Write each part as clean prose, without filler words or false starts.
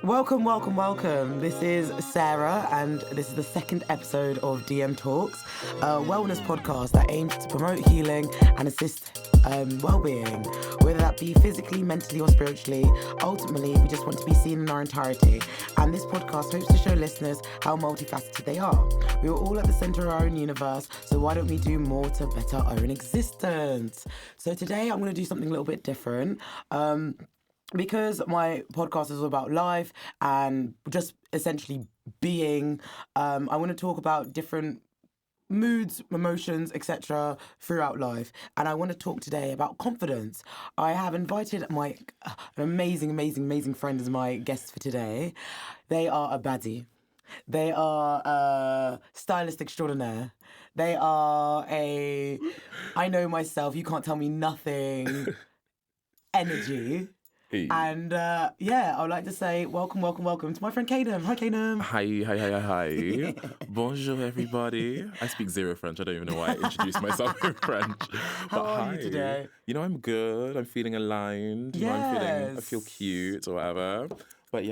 Welcome, welcome, welcome. This is Sarah, and this is the second episode of DM Talks, a wellness podcast that aims to promote healing and assist well-being, whether that be physically, mentally, or spiritually. Ultimately, we just want to be seen in our entirety, and this podcast hopes to show listeners how multifaceted they are. We are all at the center of our own universe, so why don't we do more to better our own existence? So today, I'm going to do something a little bit different. Because my podcast is all about life and just essentially being, I want to talk about different moods, emotions, etc. throughout life. And I want to talk today about confidence. I have invited an amazing friend as my guests for today. They are a baddie. They are a stylist extraordinaire. They are I know myself, you can't tell me nothing energy. And I would like to say welcome to my friend Kanem. Hi, Kanem. Hi. Bonjour, everybody. I speak zero French. I don't even know why I introduced myself in French. How are you today? You know, I'm good. I'm feeling aligned. You know, I feel cute or whatever. But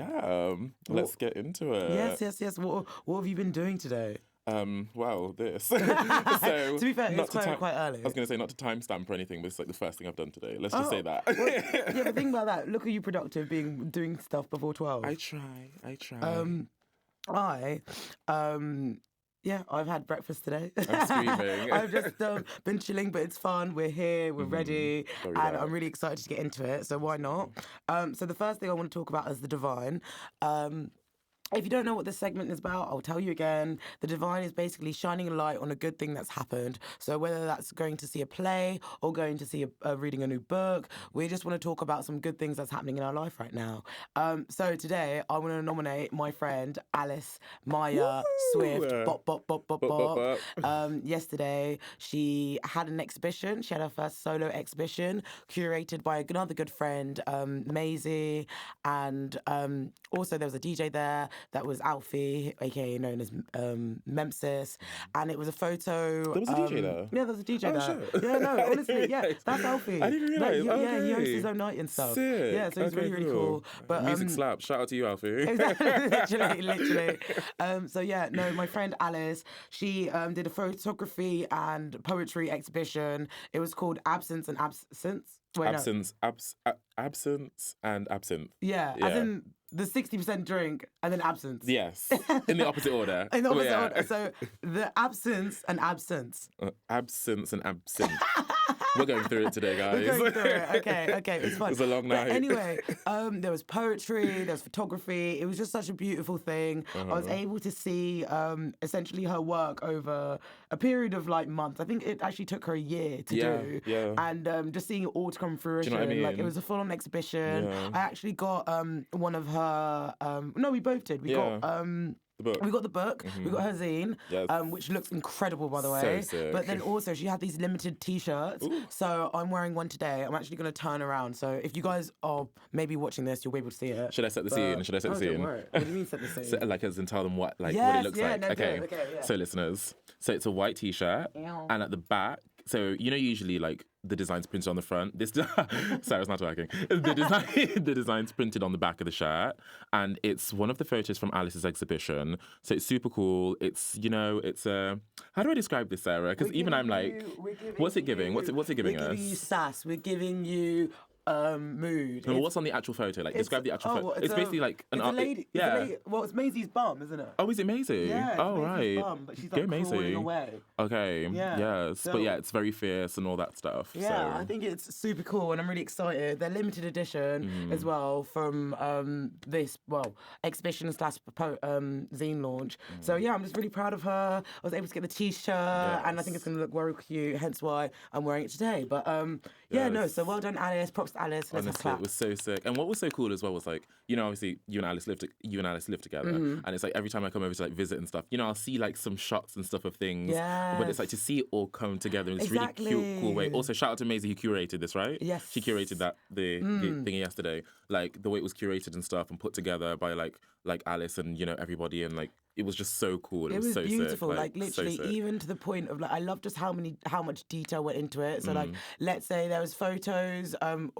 let's get into it. Yes. What have you been doing today? This. So, to be fair, it's quite early. I was going to say not to timestamp or anything, but it's like the first thing I've done today. Let's just say that. Well, but think about that. Look at you productive, doing stuff before 12. I try. I've had breakfast today. I'm screaming. I've just been chilling, but it's fun. We're here, we're ready, and I'm really excited to get into it. So why not? So the first thing I want to talk about is the divine. If you don't know what this segment is about, I'll tell you again. The divine is basically shining a light on a good thing that's happened. So whether that's going to see a play or going to see reading a new book, we just want to talk about some good things that's happening in our life right now. So today, I want to nominate my friend Alice Maya Swift. Bop. Yesterday, she had an exhibition. She had her first solo exhibition, curated by another good friend, Maisie. And also there was a DJ there. That was Alfie, aka known as Memphis, and it was a photo. There was a DJ there? Yeah, there was a DJ there. Shit. Yeah, no, honestly, that's Alfie. I didn't realise. Yeah, he hosts his own night and stuff. Sick. Yeah, so it's really cool. But music slap. Shout out to you, Alfie. Exactly, literally. My friend Alice, she did a photography and poetry exhibition. It was called Absence and Absence. Absence and absinthe. Yeah, as in the 60% drink and then absence. Yes, in the opposite order. In the opposite order. So the absence and absence. Absence and absinthe. We're going through it today, guys. We're going through it. Okay, it's fun. It was a long night. But anyway, there was poetry, there was photography. It was just such a beautiful thing. I was able to see essentially her work over a period of like months. I think it actually took her a year to do. Yeah. And just seeing it all to come to fruition. Do you know what I mean? Like it was a full-on exhibition. Yeah. I actually got one of her. No, we both did. We got the book. We got the book. We got her zine, which looks incredible, by the way. So sick. But then also she had these limited T-shirts. Ooh. So I'm wearing one today. I'm actually going to turn around. So if you guys are maybe watching this, you'll be able to see it. Should I set the scene? Don't worry. What do you mean set the scene? So, like, as in tell them what it looks like. No, okay. Yeah. So listeners, so it's a white T-shirt, and at the back, so you know usually like the design's printed on the front. This Sarah's not working. The design's printed on the back of the shirt, and it's one of the photos from Alice's exhibition. So it's super cool. It's how do I describe this, Sarah? Because even I'm like, what's it giving? What's it giving us? We're giving you sass. We're giving you mood. No, what's on the actual photo? Like, describe the actual photo. It's basically like an art. Lady. Yeah. It's a lady. Well, it's Maisie's bum, isn't it? Oh, is it Maisie? Yeah. Oh, right. Bum, but she's like crawling away. Okay. Yeah. Yes. So, but yeah, it's very fierce and all that stuff. Yeah, so. I think it's super cool, and I'm really excited. They're limited edition as well from this exhibition / zine launch. So yeah, I'm just really proud of her. I was able to get the T-shirt, and I think it's going to look very cute. Hence why I'm wearing it today. But so well done, Alice. Props to Alice. Let's Honestly, it was so sick. And what was so cool as well was like, you know, obviously you and Alice live together, and it's like every time I come over to like visit and stuff, you know, I'll see like some shots and stuff of things. Yes. But it's like to see it all come together in this really cute, cool way. Also, shout out to Maisie who curated this, right? Yes. She curated the thingy yesterday. Like the way it was curated and stuff and put together by like Alice and, you know, everybody, and like it was just so cool. It was so beautiful, sick. like literally, so sick. even to the point of like, I love just how much detail went into it. So like, let's say there was photos,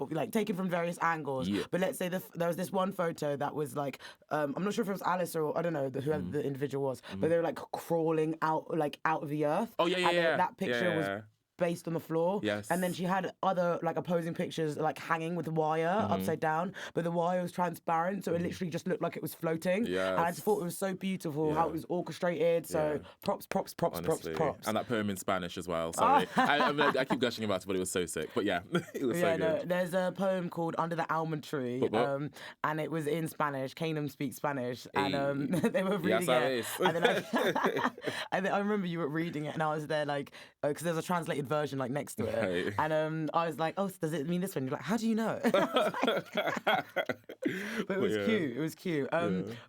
like taken from various angles. Yeah. But let's say there was this one photo that was like, I'm not sure if it was Alice or I don't know whoever the individual was, but they were like crawling out of the earth. Oh yeah. That picture was based on the floor. Yes. And then she had other like opposing pictures like hanging with the wire upside down, but the wire was transparent, so it literally just looked like it was floating. Yes. And I just thought it was so beautiful how it was orchestrated. So props. Honestly. Props. And that poem in Spanish as well. Sorry. I keep gushing about it, but it was so sick. But yeah, it was so good. No, there's a poem called Under the Almond Tree, and it was in Spanish. Kanem speaks Spanish, and they were reading it. And then I remember you were reading it, and I was there like, because there's a translated version like next to it, and I was like, oh, does it mean this one? You're like, how do you know? But it was cute. It was cute.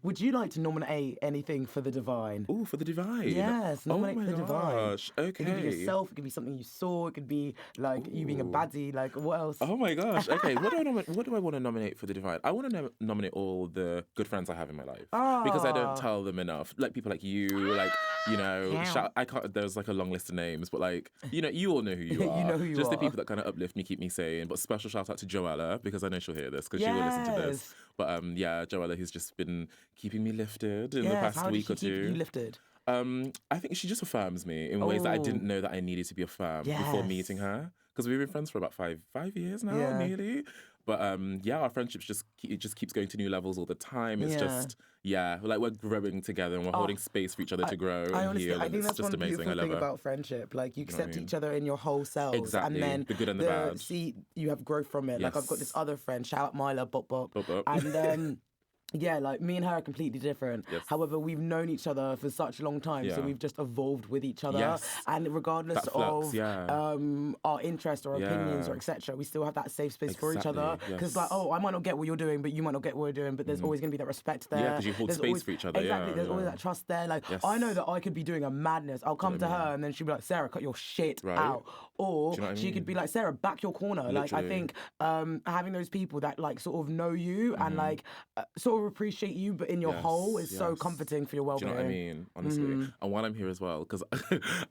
Would you like to nominate anything for the divine? Oh, for the divine. Yes, nominate for the divine. Gosh. Okay. It could be yourself. It could be something you saw. It could be like you being a baddie. Like what else? Oh my gosh. Okay. What do I want to nominate for the divine? I want to nominate all the good friends I have in my life because I don't tell them enough. Like people like you, like I can't. There's like a long list of names, but like you all know who you are. You know who you Just are. the people that kind of uplift me, keep me sane. But special shout out to Joella because I know she'll hear this because she will listen to this. But Joella, who's just been keeping me lifted in the past week or two. How did she keep you lifted? I think she just affirms me in ways that I didn't know that I needed to be affirmed before meeting her. Because we've been friends for about five years now, nearly. But our friendship just keeps going to new levels all the time. It's just like we're growing together and we're holding space for each other to grow and heal. I think it's that's just one amazing. beautiful thing about friendship. Like you accept each other in your whole selves, Exactly. and then the good and the bad. See, you have growth from it. Like I've got this other friend, shout out Myla, bop, and like me and her are completely different. Yes. However, we've known each other for such a long time, so we've just evolved with each other. Yes. And regardless of our interests or opinions or etc., we still have that safe space for each other. Because I might not get what you're doing, but you might not get what we're doing, but there's always going to be that respect there. Yeah, because you hold space for each other. Exactly. There's always that trust there. Like I know that I could be doing a madness. I'll come to her and then she'll be like, Sarah, cut your shit out. Or she could be like, Sarah, back your corner. Literally. Like I think having those people that like sort of know you and like sort of appreciate you, but in your whole is so comforting for your well-being. Do you know what I mean? Honestly. And while I'm here as well, because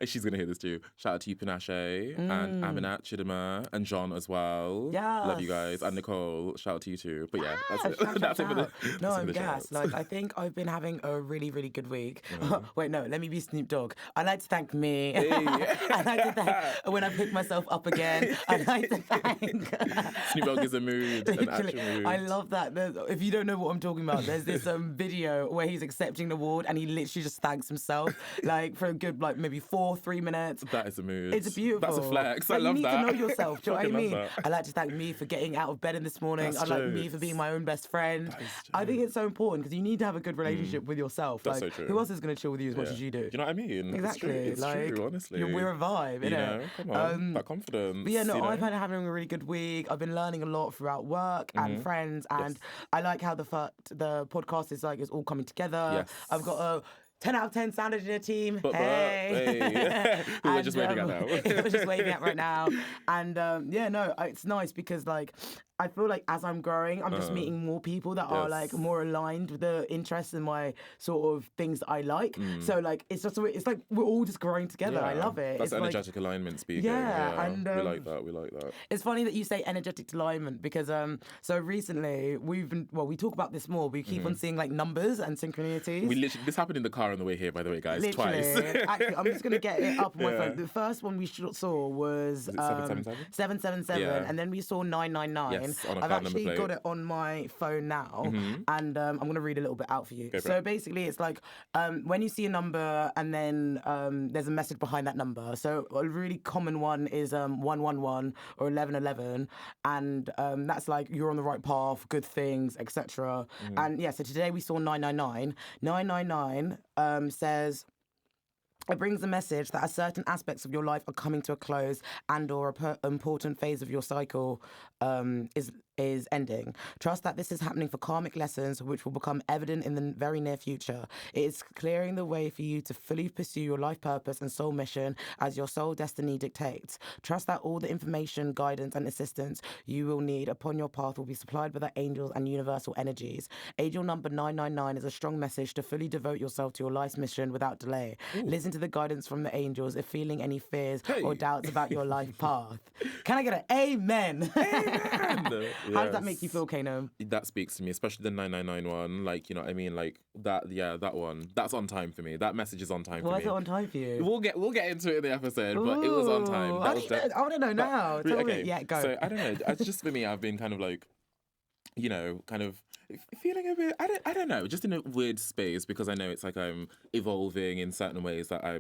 she's going to hear this too, shout out to you, Panache, and Aminat, Chidima, and John as well. Yes. Love you guys. And Nicole, shout out to you too. But yeah, that's it. That's it for the No, I'm gassed. Like, I think I've been having a really, really good week. Wait, no, let me be Snoop Dogg. I like to thank me. Hey. I like to thank when I pick myself up again. I like to thank... Snoop Dogg is a mood, an actual mood. I love that. If you don't know what I'm talking about, there's this video where he's accepting the award and he literally just thanks himself like for a good like maybe 3 minutes. That is a mood. It's beautiful. That's a flex. I love that. You need to know yourself. Do you know what I mean? That. I like to thank me for getting out of bed in this morning. I like me for being my own best friend. I think it's so important because you need to have a good relationship with yourself. That's like so true. who else is going to chill with you as much as you do? Do you know what I mean? Exactly. It's true, honestly. We're a vibe, you know? Come on, that confidence. But yeah, no, I've been having a really good week. I've been learning a lot throughout work and friends, and I like how the podcast is like it's all coming together. Yes. I've got a 10 out of 10 sound engineer team. Hey. Who we're just waving at now. We're just waving at right now. And it's nice because like I feel like as I'm growing, I'm just meeting more people that are like more aligned with the interests and my sort of things that I like. So like it's like we're all just growing together. I love it. That's it's energetic alignment speaking. Yeah, and we like that. It's funny that you say energetic alignment because so recently we talk about this more. We keep on seeing like numbers and synchronicities. This happened in the car on the way here, by the way, guys. Literally. Twice. Actually, I'm just gonna get it up on my phone. The first one we saw was 777, and then we saw 999. Yes, on a I've card actually number got it on my phone now, and I'm going to read a little bit out for you. So basically, it's like when you see a number and then there's a message behind that number. So a really common one is 111 or 1111, and that's like you're on the right path, good things, etc. And yeah, so today we saw 999. 999 says... It brings the message that certain aspects of your life are coming to a close and or an important phase of your cycle is is ending. Trust that this is happening for karmic lessons, which will become evident in the very near future. It is clearing the way for you to fully pursue your life purpose and soul mission as your soul destiny dictates. Trust that all the information, guidance, and assistance you will need upon your path will be supplied by the angels and universal energies. Angel number 999 is a strong message to fully devote yourself to your life's mission without delay. Listen to the guidance from the angels if feeling any fears or doubts about your life path. Can I get an amen? Amen. How does that make you feel, Kanem? That speaks to me, especially the 999 one. Like, you know what I mean? Like that, that one. That's on time for me. That message is on time for me. Why is it on time for you? We'll get into it in the episode, but it was on time. I want to know now. Tell me. Yeah, go. So I don't know. It's just for me, I've been kind of like, you know, kind of feeling a bit, I don't know, just in a weird space, because I know it's like I'm evolving in certain ways that I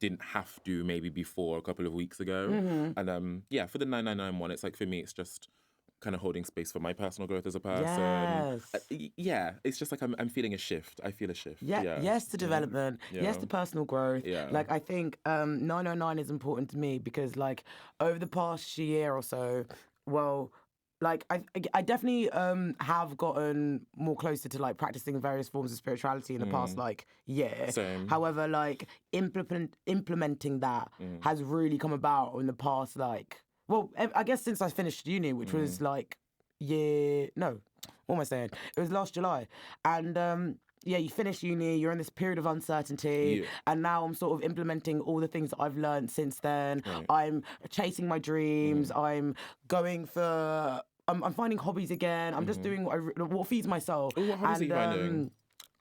didn't have to maybe before a couple of weeks ago. And for the 999 one, it's like, for me, it's just kind of holding space for my personal growth as a person. Yes. It's just like I'm feeling a shift. I feel a shift. Yes to development. Yes to personal growth. Like, I think 909 is important to me because, like, over the past year or so, well, like, I definitely have gotten more closer to, like, practicing various forms of spirituality in the past, like, year. Same. However, like, implementing that has really come about in the past, like, well, I guess since I finished uni, which was, like, what am I saying? It was last July. And, you finish uni, you're in this period of uncertainty, and now I'm sort of implementing all the things that I've learned since then. Right. I'm chasing my dreams. I'm going for... I'm finding hobbies again. I'm just doing what feeds my soul. Ooh, what hobbies are you finding?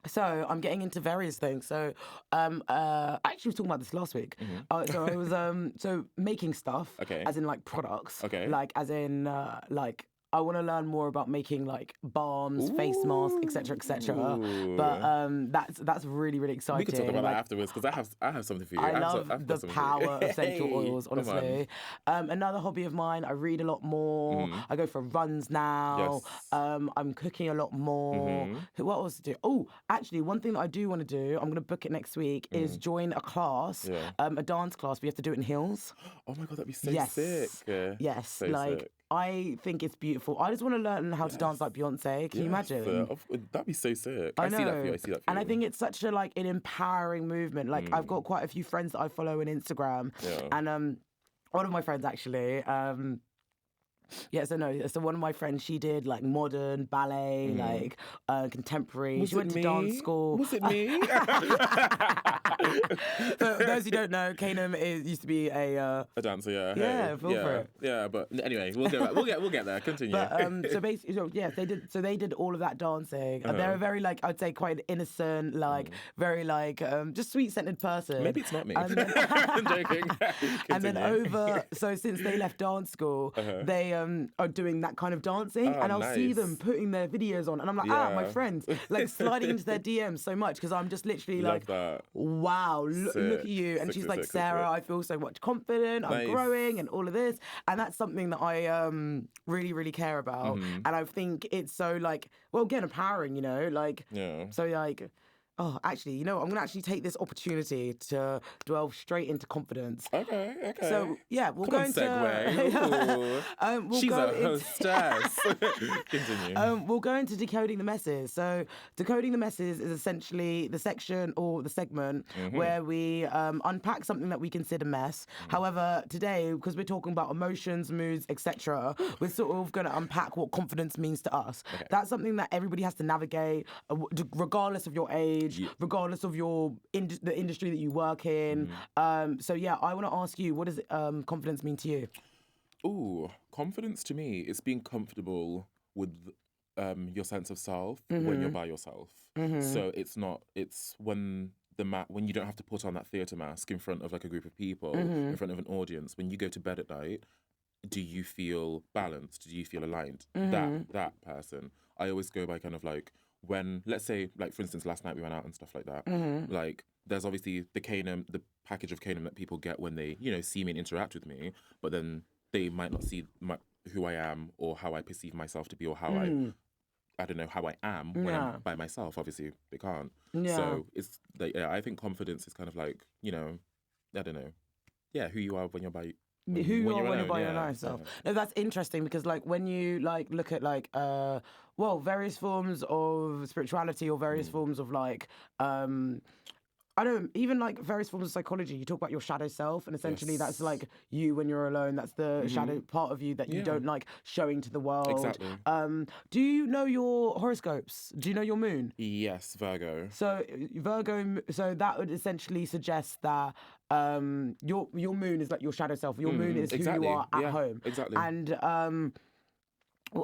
So I'm getting into various things. So I actually was talking about this last week. So I was making stuff, as in, like, products, like, as in like, I want to learn more about making, like, balms, face masks, etc., etc. But that's really, really exciting. We could talk about like, that afterwards, because I have something for you. I love the power of essential oils, honestly. Come on. Another hobby of mine, I read a lot more. I go for runs now. Yes. I'm cooking a lot more. What else to do? Oh, actually, one thing that I do want to do, I'm going to book it next week, is join a class, a dance class. We have to do it in heels. Oh my God, that'd be so sick. Yes, So like... sick. I think it's beautiful. I just want to learn how to dance like Beyonce. Can you imagine? That'd be so sick. I know. See that for you. I see that for and you. I think it's such a, like, an empowering movement. Like, I've got quite a few friends that I follow on Instagram. And one of my friends, actually... so one of my friends, she did, like, modern, ballet, like, contemporary. She went to dance school. Was it me? For those who don't know, Kanem used to be a dancer, yeah. Yeah, feel for it. Yeah, but anyway, we'll get there. Continue. But so basically, they did all of that dancing. They're a very, like, I'd say, quite innocent, like, very, like, just sweet-scented person. Maybe it's not me. And then, I'm joking. And then since they left dance school, they are doing that kind of dancing, and I'll see them putting their videos on, and I'm like, my friends, like, sliding into their DMs so much, because I'm just literally like, wow, look at you. And she's like, Sarah, I feel so much confident, I'm growing, and all of this. And that's something that I really, really care about. And I think it's so, like, well, again, empowering, you know, like, so, like... Oh, actually, you know, I'm going to actually take this opportunity to delve straight into confidence. Okay. So, yeah, we'll Come go on, into... segue. She's a hostess. Continue. We'll go into Decoding the Message. So, Decoding the Message is essentially the section or the segment where we unpack something that we consider mess. However, today, because we're talking about emotions, moods, etc., we're sort of going to unpack what confidence means to us. That's something that everybody has to navigate, regardless of your age, regardless of the industry that you work in. So yeah, I want to ask you, what does confidence mean to you? Ooh, confidence to me is being comfortable with your sense of self when you're by yourself. So it's when when you don't have to put on that theatre mask in front of, like, a group of people, in front of an audience. When you go to bed at night, do you feel balanced? Do you feel aligned? That person. I always go by kind of, like, when, let's say, like, for instance, last night we went out and stuff like that. Like, there's obviously the package of Kanem that people get when they, you know, see me and interact with me, but then they might not see who I am or how I perceive myself to be, or how I don't know, how I am when I'm by myself. Obviously, they can't. So it's like, I think confidence is kind of like, you know, I don't know, who you are when you're by who you are when you're alone, by your own self. No, that's interesting because like when you like look at like various forms of spirituality or various forms of like I don't even like various forms of psychology. You talk about your shadow self, and essentially that's like you when you're alone. That's the shadow part of you that you don't like showing to the world. Exactly. Do you know your horoscopes? Do you know your moon? Yes, Virgo. So so that would essentially suggest that your moon is like your shadow self. Your moon is who you are at home. Exactly. And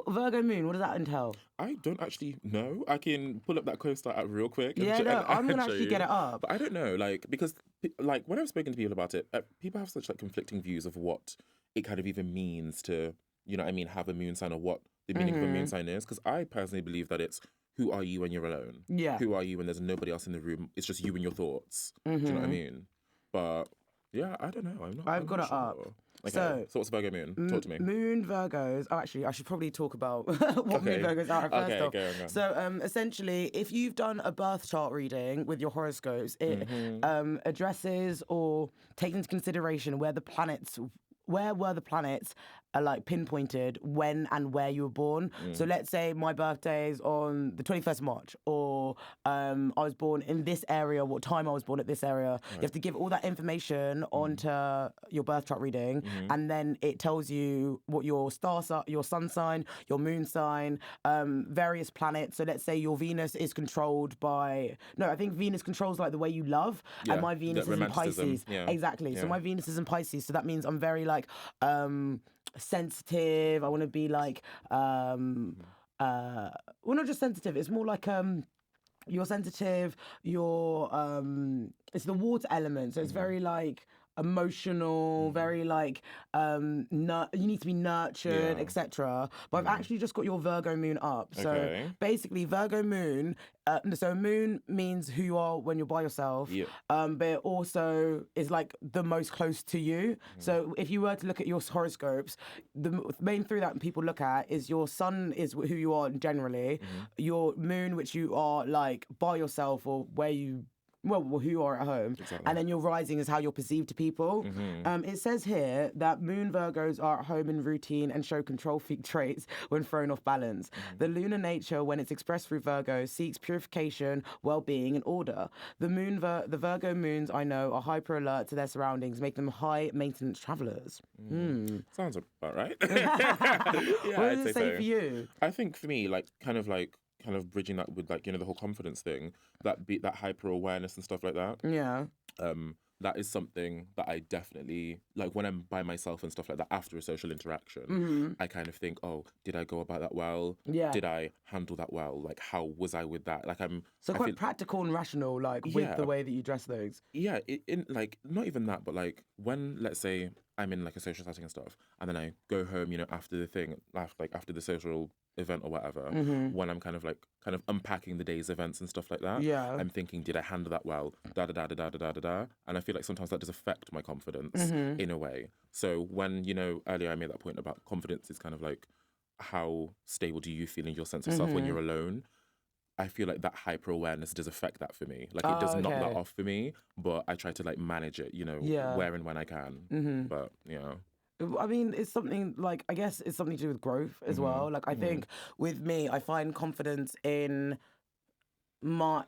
Virgo moon, what does that entail? I don't actually know. I can pull up that co-star app real quick. I'm gonna actually get it up. But I don't know, like, because like when I've spoken to people about it, people have such like conflicting views of what it kind of even means to, you know what I mean, have a moon sign or what the meaning of a moon sign is. Because I personally believe that it's who are you when you're alone? Yeah. Who are you when there's nobody else in the room? It's just you and your thoughts. Do you know what I mean? But yeah, I don't know. I'm got not it sure. up. Okay. So what's Virgo moon? Talk to me. Moon Virgos. Oh, actually, I should probably talk about what moon Virgos are first off. Go. So, essentially, if you've done a birth chart reading with your horoscopes, it addresses or takes into consideration where were the planets are like pinpointed when and where you were born. So let's say my birthday is on the 21st of March, or I was born in this area, what time I was born at this area. Right. You have to give all that information onto your birth chart reading, and then it tells you what your your sun sign, your moon sign, various planets. So let's say your Venus is controlled by, I think Venus controls like the way you love, and my Venus is in Pisces. Yeah. Exactly. Yeah. So my Venus is in Pisces, so that means I'm very like sensitive. I want to be like well, not just sensitive, it's more like you're sensitive, it's the water element, so it's very like emotional, very like you need to be nurtured, etc. But I've actually just got your Virgo moon up. So basically Virgo moon, so moon means who you are when you're by yourself, but it also is like the most close to you. So if you were to look at your horoscopes, the main three that people look at is your sun is who you are generally, your moon, which you are like by yourself or who you are at home, and then your rising is how you're perceived to people. It says here that moon Virgos are at home in routine and show control freak traits when thrown off balance. The lunar nature, when it's expressed through Virgo, seeks purification, well-being, and order. The Virgo moons I know are hyper alert to their surroundings, make them high maintenance travelers. Sounds about right. What does it say for you? I think for me, like kind of bridging that with like, you know, the whole confidence thing, that hyper awareness and stuff like that. Yeah. That is something that I definitely like when I'm by myself and stuff like that after a social interaction. I kind of think, oh, did I go about that well? Yeah. Did I handle that well? Like, how was I with that? Like, I quite feel practical and rational, like with the way that you dress those. Yeah, in like not even that, but like when, let's say, I'm in like a social setting and stuff, and then I go home, you know, after the thing, after the social event or whatever, when I'm kind of unpacking the day's events and stuff like that. Yeah. I'm thinking, did I handle that well? Da da da da da da da da. And I feel like sometimes that does affect my confidence in a way. So when, you know, earlier I made that point about confidence is kind of like how stable do you feel in your sense of self when you're alone? I feel like that hyper awareness does affect that for me. Like it does knock that off for me, but I try to like manage it, you know, where and when I can. But yeah. I mean, it's something like, I guess it's something to do with growth as well. Like, I think with me, I find confidence in my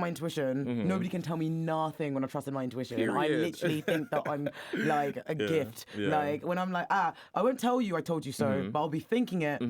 intuition. Nobody can tell me nothing when I trust in my intuition. Period. I literally think that I'm like a gift. Like when I'm like, I won't tell you I told you so, but I'll be thinking it.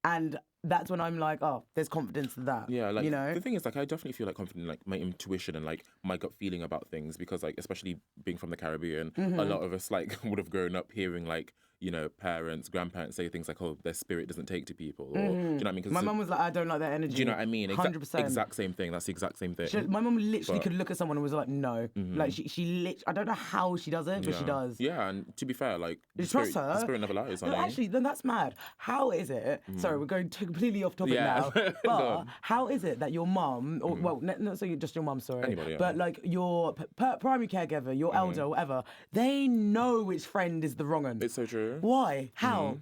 And that's when I'm like, oh, there's confidence in that. Yeah, like, you know? The thing is, like, I definitely feel like confident in, like, my intuition and, like, my gut feeling about things because, like, especially being from the Caribbean, a lot of us, like, would have grown up hearing, like, you know, parents, grandparents say things like, oh, their spirit doesn't take to people. Or, do you know what I mean? My mum was like, I don't like that energy. Do you know what I mean? 100%. Exact same thing. That's the exact same thing. My mum literally could look at someone and was like, no. Like, she I don't know how she does it, but she does. Yeah, and to be fair, like, you trust her. The spirit never lies, no, actually, then that's mad. How is it, sorry, we're going completely off topic now, but how is it that your mum, or, well, not so just your mum, sorry, anybody, but like your primary caregiver, your elder, whatever, they know which friend is the wrong one. It's so true. Why? How?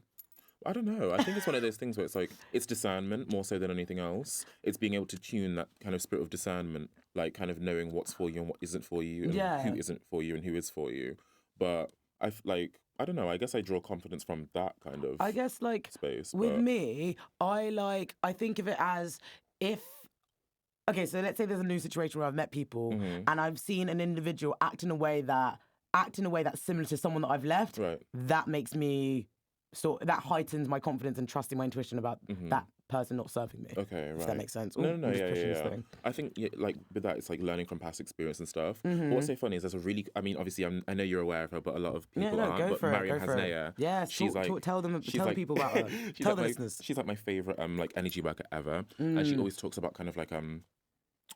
I don't know. I think it's one of those things where it's like, it's discernment more so than anything else. It's being able to tune that kind of spirit of discernment, like kind of knowing what's for you and what isn't for you, and who isn't for you and who is for you. But I don't know. I guess I draw confidence from that kind of I guess like space. with but... me, I think of it as if. Okay, so let's say there's a new situation where I've met people and I've seen an individual act in a way that's similar to someone that I've left. Right. That makes me that heightens my confidence and trusting my intuition about that person not serving me. Okay, right. If that makes sense. No, I'm just pushing this thing. I think like with that, it's like learning from past experience and stuff. But what's so funny is there's a really, I mean, obviously I know you're aware of her, but a lot of people aren't. Go but for Mariam it. Go for Hasnaya, it. Yes, she's tell the people about her. Tell the listeners. She's like my favorite like energy worker ever, and she always talks about kind of like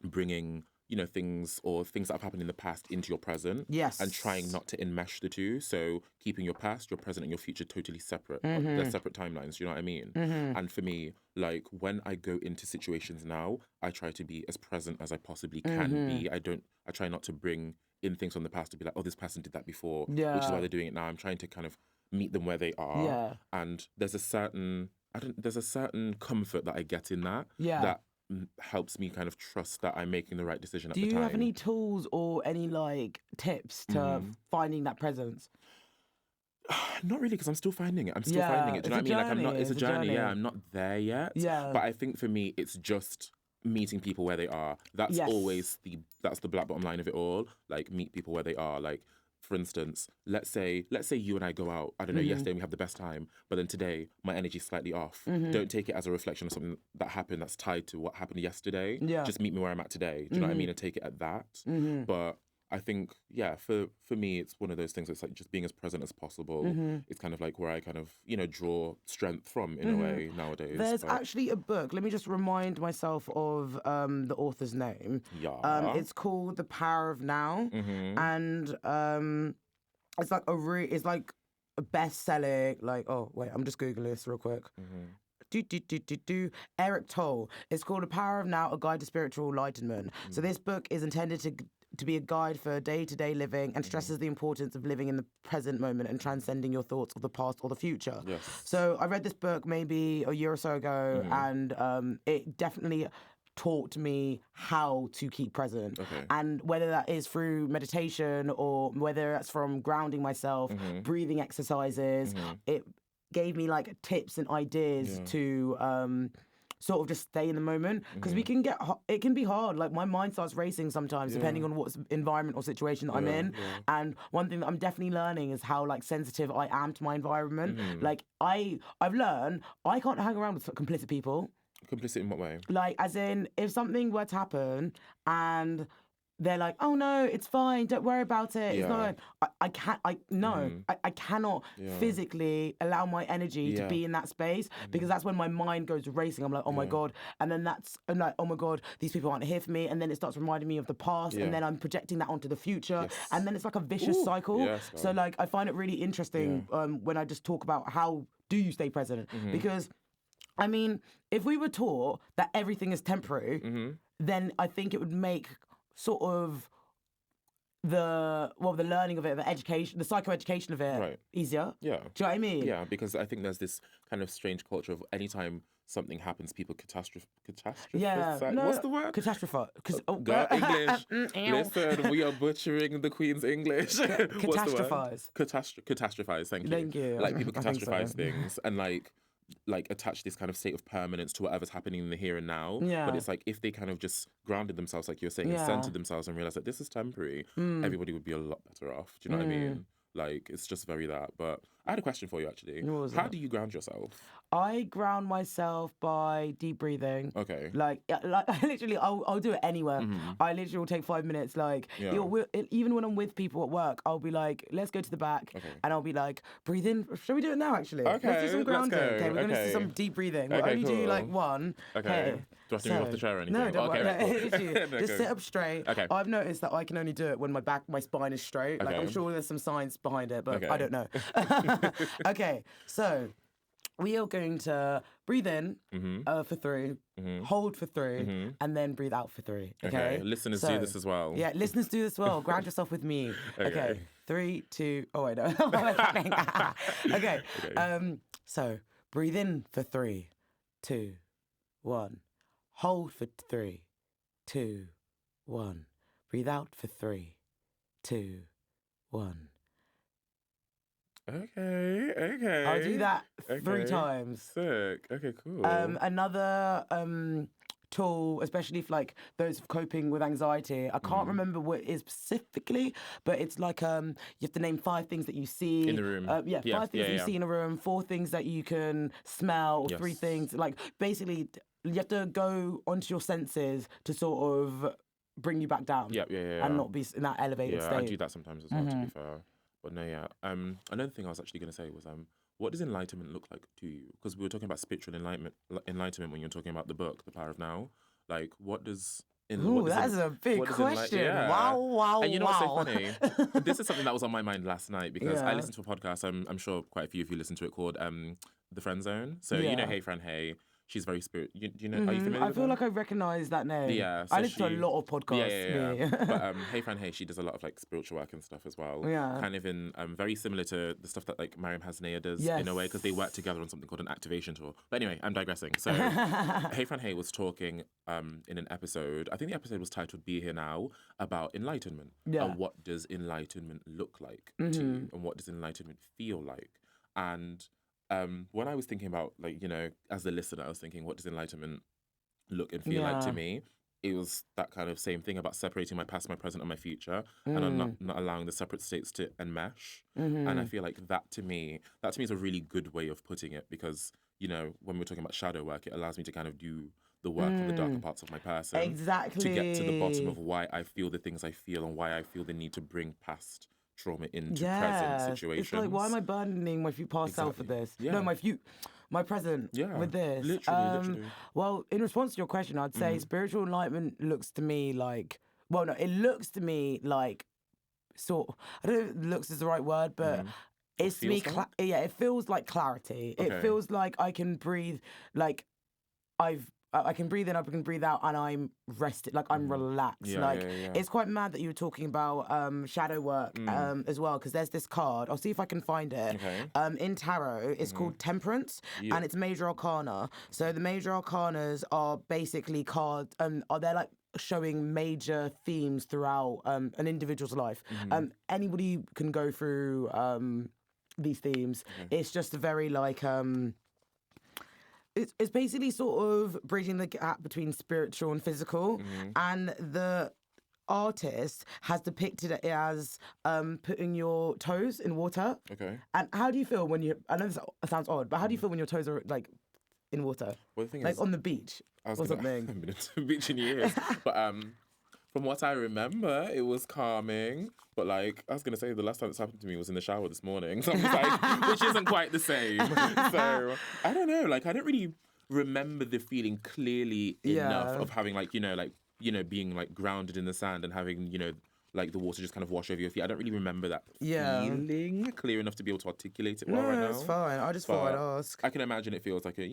bringing things that have happened in the past into your present. Yes. And trying not to enmesh the two. So keeping your past, your present, and your future totally separate. They're separate timelines. Do you know what I mean? And for me, like when I go into situations now, I try to be as present as I possibly can be. I try not to bring in things from the past to be like, oh, this person did that before, which is why they're doing it now. I'm trying to kind of meet them where they are. Yeah. And there's a certain comfort that I get in that. Yeah. That helps me kind of trust that I'm making the right decision at the time. Do you have any tools or any like tips to finding that presence? Not really, because I'm still finding it. I'm still finding it. Do you know what I mean? Like it's a journey. Yeah, I'm not there yet. Yeah. But I think for me, it's just meeting people where they are. That's always that's the black bottom line of it all. Like meet people where they are. Like, for instance, let's say you and I go out. I don't know. Yesterday we have the best time, but then today my energy's slightly off. Don't take it as a reflection of something that happened that's tied to what happened yesterday. Yeah. Just meet me where I'm at today. Do you know what I mean? And take it at that. But I think, for me, it's one of those things. It's like just being as present as possible. It's kind of like where I kind of, draw strength from in a way nowadays. There's actually a book. Let me just remind myself of the author's name. Yeah. It's called The Power of Now. And it's like a best-selling, like, oh, wait, I'm just Googling this real quick. Eric Tolle. It's called The Power of Now, A Guide to Spiritual Enlightenment. So this book is intended to be a guide for day-to-day living and stresses the importance of living in the present moment and transcending your thoughts of the past or the future. Yes. So I read this book maybe a year or so ago, and it definitely taught me how to keep present. Okay. And whether that is through meditation or whether that's from grounding myself, breathing exercises, it gave me like tips and ideas to sort of just stay in the moment, because it can be hard. Like my mind starts racing sometimes depending on what environment or situation that I'm in. And one thing that I'm definitely learning is how like sensitive I am to my environment. Like I've learned I can't hang around with complicit people. Complicit in what way? Like as in if something were to happen and they're like, oh no, it's fine, don't worry about it. It's not. I cannot physically allow my energy to be in that space, because that's when my mind goes racing. I'm like, oh my God. And then I'm like, oh my God, these people aren't here for me. And then it starts reminding me of the past. And then I'm projecting that onto the future. Yes. And then it's like a vicious cycle. Yes, so like, I find it really interesting when I just talk about how do you stay present? Because I mean, if we were taught that everything is temporary, then I think it would make sort of the learning of it, the education, the psychoeducation of it easier. Yeah. Do you know what I mean? Yeah, because I think there's this kind of strange culture of anytime something happens, people catastrophize. Yeah. No, what's the word? Catastrophize. Girl, English. Listen, we are butchering the Queen's English. Catastrophize. Catastrophize, thank you. Thank you. Like people catastrophize things and like attach this kind of state of permanence to whatever's happening in the here and now. Yeah. But it's like if they kind of just grounded themselves, like you were saying, and centered themselves and realized that this is temporary, everybody would be a lot better off. Do you know what I mean? Like, it's just very that. But I had a question for you, actually. How do you ground yourself? I ground myself by deep breathing. Okay. Like literally, I'll do it anywhere. I literally will take 5 minutes. Like, even when I'm with people at work, I'll be like, let's go to the back. Okay. And I'll be like, breathe in. Shall we do it now, actually? Okay. Let's do some grounding. Okay, we're going to do some deep breathing. We'll only do like one. Okay. Hey. Do I have to move off the chair or anything? No, don't worry. Right, cool. Just sit up straight. Okay. I've noticed that I can only do it when my spine is straight. Like, I'm sure there's some science behind it, but I don't know. Okay, so we are going to breathe in for 3, hold for 3, and then breathe out for 3. Okay. Listeners do this as well. Yeah, listeners do this well. Ground yourself with me. Okay. 3, 2. Oh wait, no. Okay. So breathe in for 3, 2, 1. Hold for 3, 2, 1. Breathe out for 3, 2, 1. Okay. I'll do that 3 Okay. times. Sick. Okay, cool. Another tool, especially for like those coping with anxiety. I can't remember what it is specifically, but it's like you have to name 5 things that you see In the room. 5 things that you see in a room, 4 things that you can smell, 3 Yes. things. Like basically, you have to go onto your senses to sort of bring you back down. And not be in that elevated Yeah, state. I do that sometimes as well, to be fair. But no, yeah. Another thing I was actually going to say was, what does enlightenment look like to you? Because we were talking about spiritual enlightenment when you were talking about the book, The Power of Now. Like, what does... Ooh, that's a big question. Yeah. Wow. And you know what's so funny? This is something that was on my mind last night because I listened to a podcast. I'm sure quite a few of you listened to it, called The Friend Zone. So you know, Hey Fran Hey. She's very Do you know? Are you familiar? I feel like I recognise that name. Yeah, so I listen to a lot of podcasts. Yeah. But Hey Fran Hey, she does a lot of like spiritual work and stuff as well. Yeah. Kind of in very similar to the stuff that like Mariam Hasnea does in a way, because they work together on something called an activation tour. But anyway, I'm digressing. So Hey Fran Hey was talking in an episode. I think the episode was titled "Be Here Now," about enlightenment. Yeah. And what does enlightenment look like to you, and what does enlightenment feel like? And when I was thinking about, like, you know, as the listener, I was thinking, what does enlightenment look and feel like to me? It was that kind of same thing about separating my past, my present, and my future, and I'm not allowing the separate states to enmesh. And I feel like that to me is a really good way of putting it, because, you know, when we're talking about shadow work, it allows me to kind of do the work of the darker parts of my person. Exactly. To get to the bottom of why I feel the things I feel and why I feel the need to bring past trauma into present situations. It's like, why am I burdening my past self with this? Yeah. No, my present with this. Literally. Well, in response to your question, I'd say spiritual enlightenment looks to me like, it looks to me like I don't know if looks is the right word, but it's to me, it feels like clarity. Okay. It feels like I can breathe, like I can breathe in, I can breathe out, and I'm rested, like I'm relaxed. It's quite mad that you were talking about shadow work as well, because there's this card. I'll see if I can find it. Okay. In tarot, it's called Temperance, and it's major arcana. So the major arcanas are basically cards, they're like showing major themes throughout an individual's life. Anybody can go through these themes. It's just a very like... It's basically sort of bridging the gap between spiritual and physical, and the artist has depicted it as putting your toes in water. Okay. And how do you feel when I know this sounds odd, but how do you feel when your toes are like in water? Well, the thing like is, on the beach or something. I haven't been to the beach in years, but from what I remember, it was calming. But like, I was gonna say, the last time this happened to me was in the shower this morning. So I'm just like, which isn't quite the same. So I don't know. Like, I don't really remember the feeling clearly enough of having being like grounded in the sand and having, you know, like the water just kind of wash over your feet. I don't really remember that feeling clear enough to be able to articulate it well right now. No, it's fine. I just thought I'd ask. I can imagine it feels like a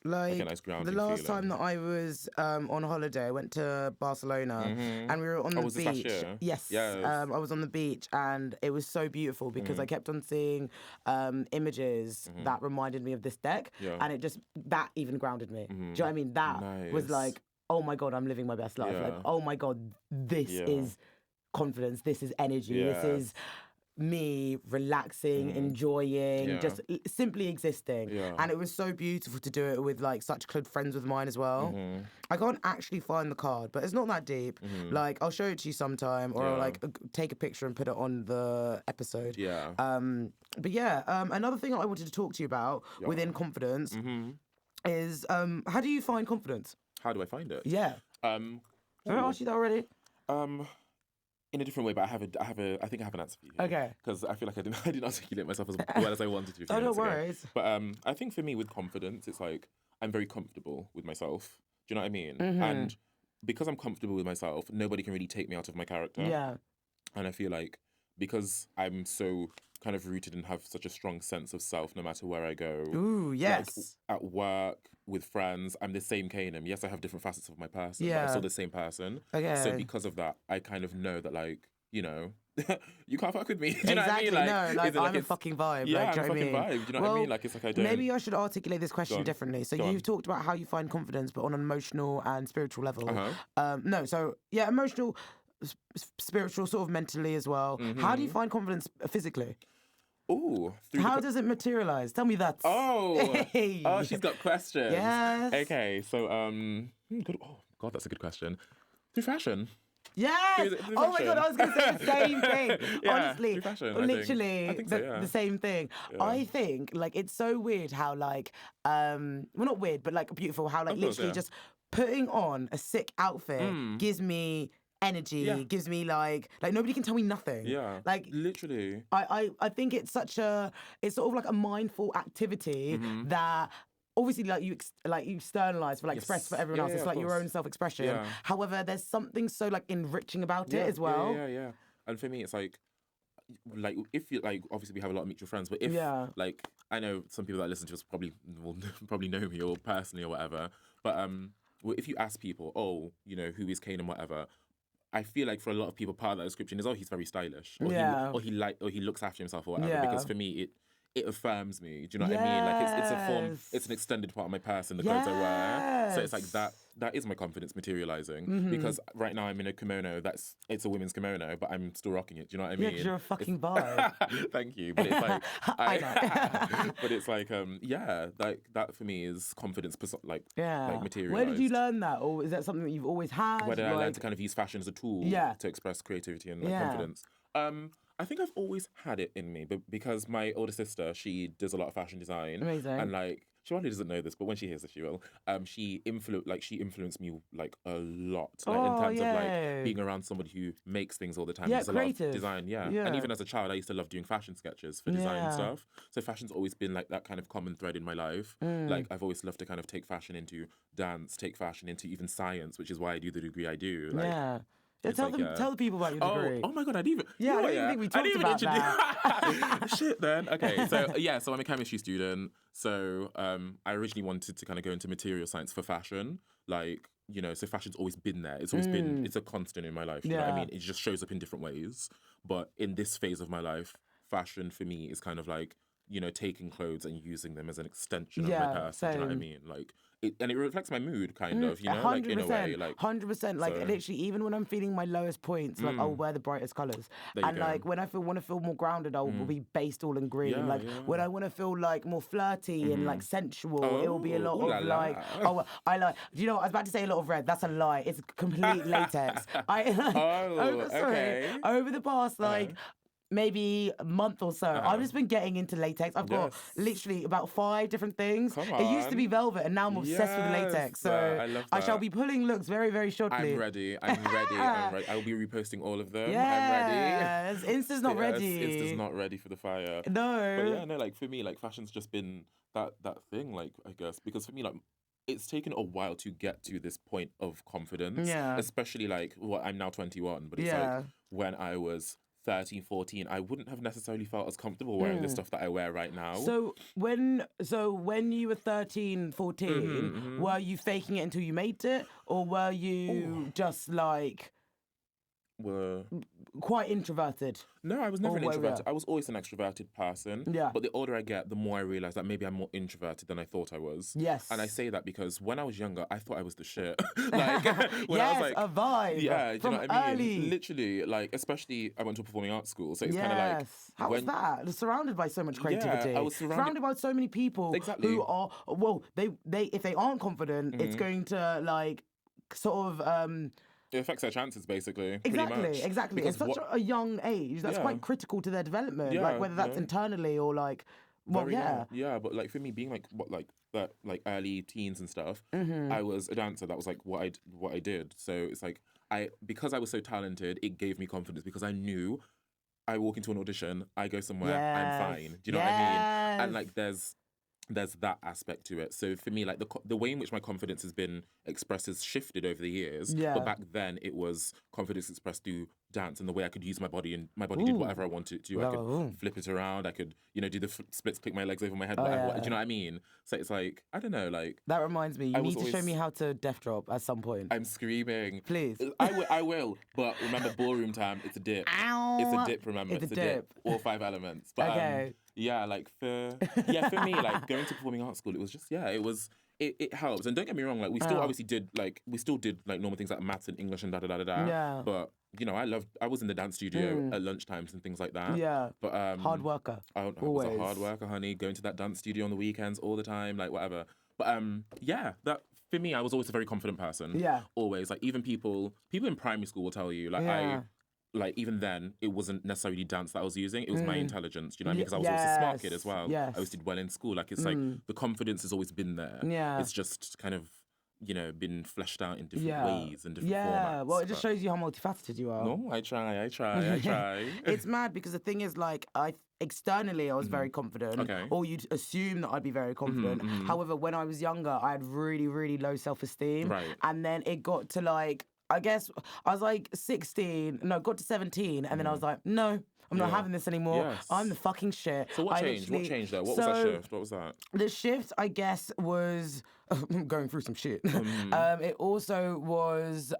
nice grounding the last feeling. time that I was on holiday, I went to Barcelona and we were on the beach. Was this last year? Yes. I was on the beach and it was so beautiful because I kept on seeing images that reminded me of this deck, and that even grounded me. Do you know what I mean? That was like, oh my God, I'm living my best life. Like, oh my God, this is confidence, this is energy, this is me relaxing, enjoying, just simply existing. And it was so beautiful to do it with like such good friends with mine as well. I can't actually find the card, but it's not that deep. Like, I'll show it to you sometime, or I'll like take a picture and put it on the episode. But another thing I wanted to talk to you about within confidence is how do you find confidence? How do I find it? Did I ask you that already? In a different way, but I think I have an answer for you. Okay. Because I feel like I didn't articulate myself as well as I wanted to. Oh, no worries. But I think for me with confidence, it's like I'm very comfortable with myself. Do you know what I mean? And because I'm comfortable with myself, nobody can really take me out of my character. And I feel like because I'm so kind of rooted and have such a strong sense of self no matter where I go. Ooh, yes. Like, at work, with friends, I'm the same Kanem. Yes, I have different facets of my person, but I'm still the same person. Okay. So because of that, I kind of know that, like, you know, you can't fuck with me. Do you know what I mean? Like, I'm a fucking vibe. Yeah, like, I'm a fucking vibe. Do you know what I mean? Like, it's like I don't... Maybe I should articulate this question differently. So you've talked about how you find confidence, but on an emotional and spiritual level. Emotional, spiritual, sort of mentally as well. How do you find confidence physically? Ooh. How does it materialize? Tell me that. Oh. Hey. Oh, she's got questions. Yes. Okay, so good. Oh God, that's a good question. Through fashion. Yes. Through Oh my God, I was going to say the same thing. Yeah, Honestly, through fashion, literally I think so, yeah. the same thing. Yeah. I think like it's so weird how like well not weird but like beautiful how like Of course, literally yeah. just putting on a sick outfit gives me energy, Yeah. gives me like nobody can tell me nothing. Yeah. Like literally. I think it's sort of like a mindful activity that obviously like you externalize for like express for everyone else. It's of like your course. own self-expression. Yeah. However, there's something so like enriching about it as well. Yeah. And for me, it's like if you like, obviously we have a lot of mutual friends, but if like I know some people that listen to us will probably know me or personally or whatever, but well, if you ask people, oh, you know, who is Kanem, whatever, I feel like for a lot of people, part of that description is, oh, he's very stylish, or he looks after himself or whatever. Yeah. Because for me, it affirms me. Do you know what I mean? Like it's a form, it's an extended part of my person, the clothes I wear. So it's like that is my confidence materializing. Because right now I'm in a kimono it's a women's kimono, but I'm still rocking it. Do you know what I mean? Yeah, 'cause you're a fucking vibe. Thank you. But it's like I know. but it's like like that for me is confidence like materialized. Where did you learn that, or is that something that you've always had? Where did I learn to kind of use fashion as a tool to express creativity and confidence? I think I've always had it in me, but because my older sister, she does a lot of fashion design. Amazing. And like, she probably doesn't know this, but when she hears this, she will. She influenced me like a lot, like in terms of like being around somebody who makes things all the time. There's creative. A lot of design, and even as a child, I used to love doing fashion sketches for design and stuff. So fashion's always been like that kind of common thread in my life. Like I've always loved to kind of take fashion into dance, take fashion into even science, which is why I do the degree I do. Like, tell the people about your degree. Oh my God, I didn't even. Yeah, I don't even think we talked about that. Shit, then. Okay, so I'm a chemistry student. So I originally wanted to kind of go into material science for fashion. Like, you know, so fashion's always been there. It's always been, it's a constant in my life. You know what I mean? It just shows up in different ways. But in this phase of my life, fashion for me is kind of like, you know, taking clothes and using them as an extension of my person. Same. Do you know what I mean? Like, it reflects my mood, kind of, you know, 100%, like in a way. Like 100%. Like literally, even when I'm feeling my lowest points, like I'll wear the brightest colours. And like when I want to feel more grounded, I'll be based all in green. When I want to feel like more flirty and like sensual, it will be a lot of like. I like. Do you know what? I was about to say a lot of red. That's a lie. It's complete latex. Over the past maybe a month or so, I've just been getting into latex. I've got literally about 5 different things. It used to be velvet, and now I'm obsessed with latex. So I love that. I shall be pulling looks very, very shortly. I'm ready. I will be reposting all of them. Yes. I'm ready. Insta's not ready. Insta's not ready for the fire. No. But yeah, no, like for me, like fashion's just been that thing, like, I guess, because for me, like, it's taken a while to get to this point of confidence. Yeah. Especially like, I'm now 21, but it's like when I was 13, 14, I wouldn't have necessarily felt as comfortable wearing the stuff that I wear right now. So when you were 13, 14, were you faking it until you made it? Or were you just like quite introverted? No, I was never an introverted. I was always an extroverted person. Yeah. But the older I get, the more I realize that maybe I'm more introverted than I thought I was. Yes. And I say that because when I was younger, I thought I was the shit. Like when I was like a vibe. Yeah, do you know what I mean? Early. Literally, like especially I went to a performing arts school, so it's kind of like how was that? Surrounded by so much creativity. Yeah, I was surrounded by so many people who are they if they aren't confident, it's going to like sort of it affects their chances, basically. Exactly. Because at such a young age, that's quite critical to their development. Like whether that's internally or like, Yeah, but like for me, being like early teens and stuff, I was a dancer. That was like what I did. So it's like because I was so talented, it gave me confidence because I knew I walk into an audition, I go somewhere, I'm fine. Do you know what I mean? And like there's that aspect to it. So for me, like the way in which my confidence has been expressed has shifted over the years. Yeah. But back then, it was confidence expressed through dance and the way I could use my body, and my body did whatever I wanted to. I could flip it around. I could, do the splits, click my legs over my head, whatever. Do you know what I mean? So it's like, I don't know, like... That reminds me, you need to show me how to death drop at some point. I'm screaming. Please. I will. But remember, ballroom time, it's a dip. Ow. It's a dip, remember. It's a dip. All 5 elements. But, okay. Yeah, like for me, like going to performing arts school, it was just it helps. And don't get me wrong, like we still did normal things like maths and English and da da da da da. Yeah. But I was in the dance studio at lunchtimes and things like that. Yeah. But Hard worker. I was a hard worker, honey, going to that dance studio on the weekends all the time, like whatever. But yeah, that for me, I was always a very confident person. Yeah. Always. Like even people in primary school will tell you, like like even then, it wasn't necessarily dance that I was using. It was my intelligence. You know what I mean? Because I was always a smart kid as well. Yes. I always did well in school. Like it's like the confidence has always been there. Yeah. It's just kind of, been fleshed out in different ways and different formats. Yeah, well, it just shows you how multifaceted you are. No, I try. It's mad because the thing is, like, externally I was very confident, Okay. or you'd assume that I'd be very confident. However, when I was younger, I had really, really low self-esteem. Right. And then it got to, like, I guess I was like 16, got to 17, and then I was like, no, I'm not having this anymore. Yes. I'm the fucking shit. So what changed? What changed there? What was that shift? What was that? The shift, I guess, was going through some shit. It also was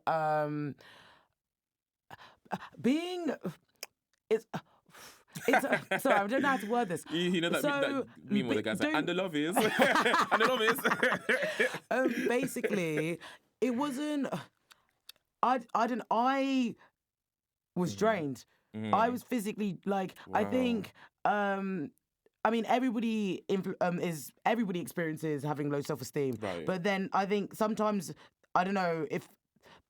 being. It's sorry, I don't know how to word this. You know that meme where the guy's like, and the love is, and the love is. Basically, it wasn't. I was drained. I was physically like. Wow. I think. I mean, everybody experiences having low self-esteem. Right. But then I think sometimes, I don't know, if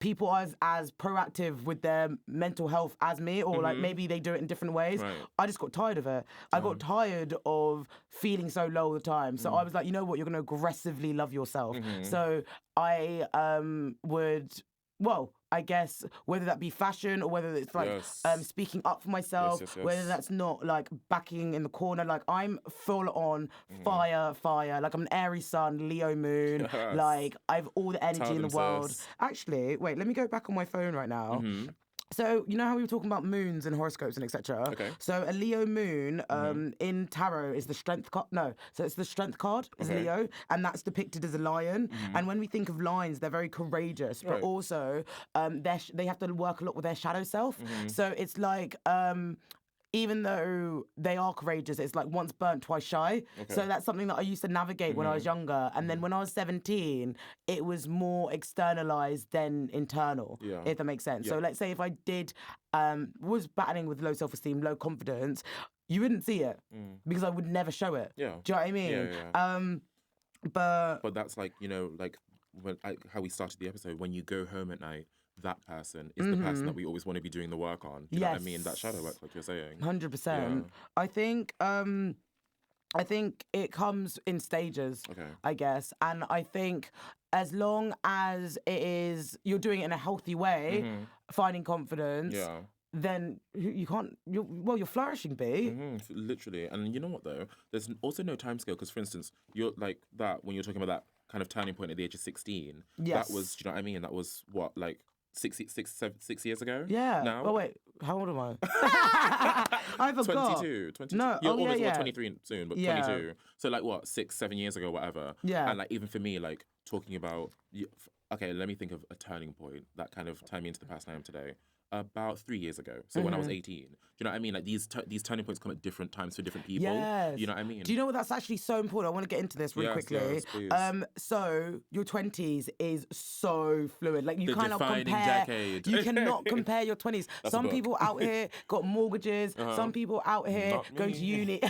people are as proactive with their mental health as me, or like maybe they do it in different ways. Right. I just got tired of it. I got tired of feeling so low all the time. So I was like, you know what, you're going to aggressively love yourself. So I would... Well, I guess whether that be fashion or whether it's like speaking up for myself, whether that's not like backing in the corner, like I'm full on fire. Like I'm an Aries sun, Leo moon, like I have all the energy in the world. Sis. Actually, wait, let me go back on my phone right now. So, you know how we were talking about moons and horoscopes and etc.? Okay. So, a Leo moon in tarot is the strength card. No, so it's the strength card is Leo, and that's depicted as a lion. And when we think of lions, they're very courageous, but also they have to work a lot with their shadow self. So, it's like... even though they are courageous, it's like once burnt, twice shy. Okay. So that's something that I used to navigate when I was younger. And then when I was 17, it was more externalized than internal, if that makes sense. So let's say if I was battling with low self-esteem, low confidence, you wouldn't see it because I would never show it. Yeah. Do you know what I mean? Yeah. But that's like, like how we started the episode, when you go home at night, that person is the person that we always want to be doing the work on. Do you know what I mean? That shadow work, like you're saying. 100%. I think it comes in stages, I guess. And I think as long as you're doing it in a healthy way, finding confidence, then you can't, you're flourishing, B. Literally. And you know what, though? There's also no time scale, because, for instance, you're like that, when you're talking about that kind of turning point at the age of 16, that was, do you know what I mean? That was what, like, 6 years ago? Yeah. Now? Oh, wait. How old am I? I forgot. 22. No. You're almost 23 soon, but 22. So, like, what, 6-7 years ago, whatever. Yeah. And, like, even for me, like, talking about... Okay, let me think of a turning point that kind of turned me into the person I am today. About 3 years ago. So when I was 18. Do you know what I mean? Like these turning points come at different times for different people. Yes. You know what I mean? Do you know what, that's actually so important? I want to get into this really quickly. Yes, please. So your 20s is so fluid. Like you cannot compare. Decade. You cannot compare your 20s. Some people out here got mortgages. Some people out here going to uni.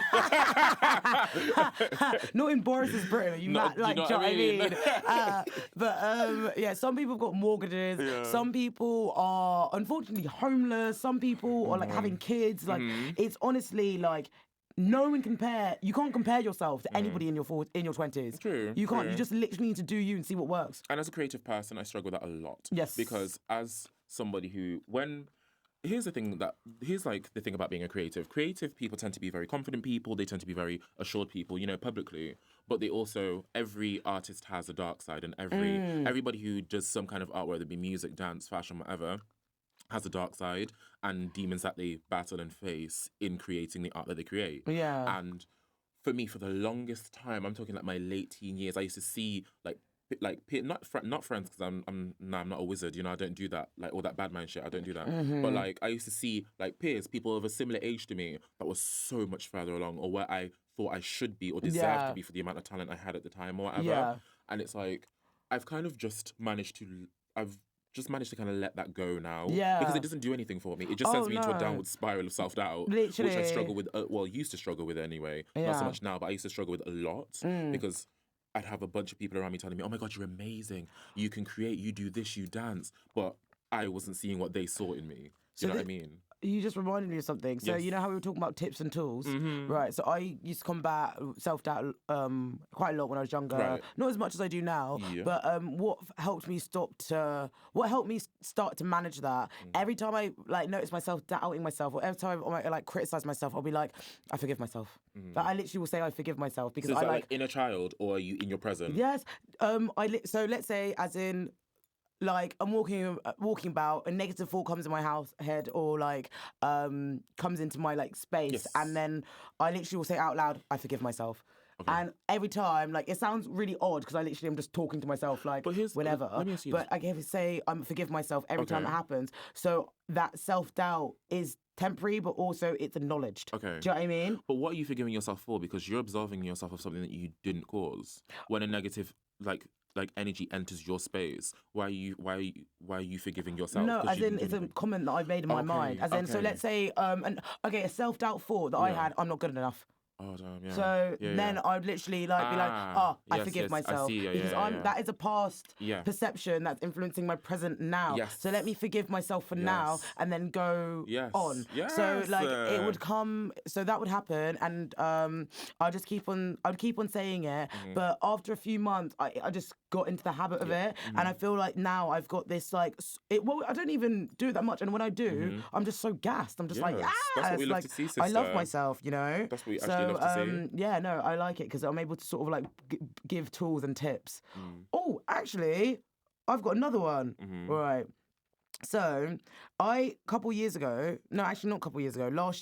Not in Boris's Britain. You know what I mean? Some people have got mortgages. Yeah. Some people are unfortunately homeless. Some people are like having kids. Like it's honestly like you can't compare yourself to anybody in your 20s. True. You can't. You just literally need to do you and see what works. And as a creative person, I struggle with that a lot. Yes. Because as somebody who here's the thing about being a creative. Creative people tend to be very confident people. They tend to be very assured people, publicly. But they also, every artist has a dark side, and everybody who does some kind of art, whether it be music, dance, fashion, whatever, has a dark side and demons that they battle and face in creating the art that they create. Yeah. And for me, for the longest time, I'm talking like my late teen years, I used to see not friends, because I'm not a wizard, I don't do that, like all that bad mind shit, I don't do that. But like I used to see like peers, people of a similar age to me that was so much further along, or where I thought I should be or deserved to be for the amount of talent I had at the time or whatever. Yeah. And it's like I've kind of just managed to just managed to kind of let that go now. Yeah. Because it doesn't do anything for me. It just sends me into a downward spiral of self-doubt, Literally. which I struggle with, used to struggle with anyway. Not so much now, but I used to struggle with a lot because I'd have a bunch of people around me telling me, oh my God, you're amazing. You can create, you do this, you dance. But I wasn't seeing what they saw in me. Do you know what I mean? You just reminded me of something. So you know how we were talking about tips and tools, right? So I used to combat self-doubt quite a lot when I was younger. Right. Not as much as I do now, but what helped me start to manage that? Every time I notice myself doubting myself, or every time I criticize myself, I'll be like, I forgive myself. Like, I literally will say I forgive myself because so is that like inner child, or are you in your present? Yes. So let's say, as in, like, I'm walking about, a negative thought comes in my head, or comes into my space, and then I literally will say out loud, I forgive myself. Okay. And every time, it sounds really odd because I literally am just talking to myself, whenever. Let me ask you but I can say I forgive myself every time it happens. So that self-doubt is temporary, but also it's acknowledged. Okay. Do you know what I mean? But what are you forgiving yourself for? Because you're absolving yourself of something that you didn't cause. When a negative energy enters your space, why are you forgiving yourself? No, as in, it's a comment that I've made in my mind. As in, so let's say, a self-doubt thought that I had, I'm not good enough. Oh, damn, yeah. So then I'd literally be like, I forgive myself. I see, because that is a past perception that's influencing my present now. Yes. So let me forgive myself for now and then go on. Yes. So it would come, so that would happen, and I'd keep on saying it. But after a few months, I just got into the habit of it, and I feel like now I've got this I don't even do it that much, and when I do, I'm just so gassed. I'm just that's what we love to see, sister. I love myself, you know. That's what we actually love to see. Yeah, no, I like it because I'm able to sort of give tools and tips. Oh, actually, I've got another one. Right. So, last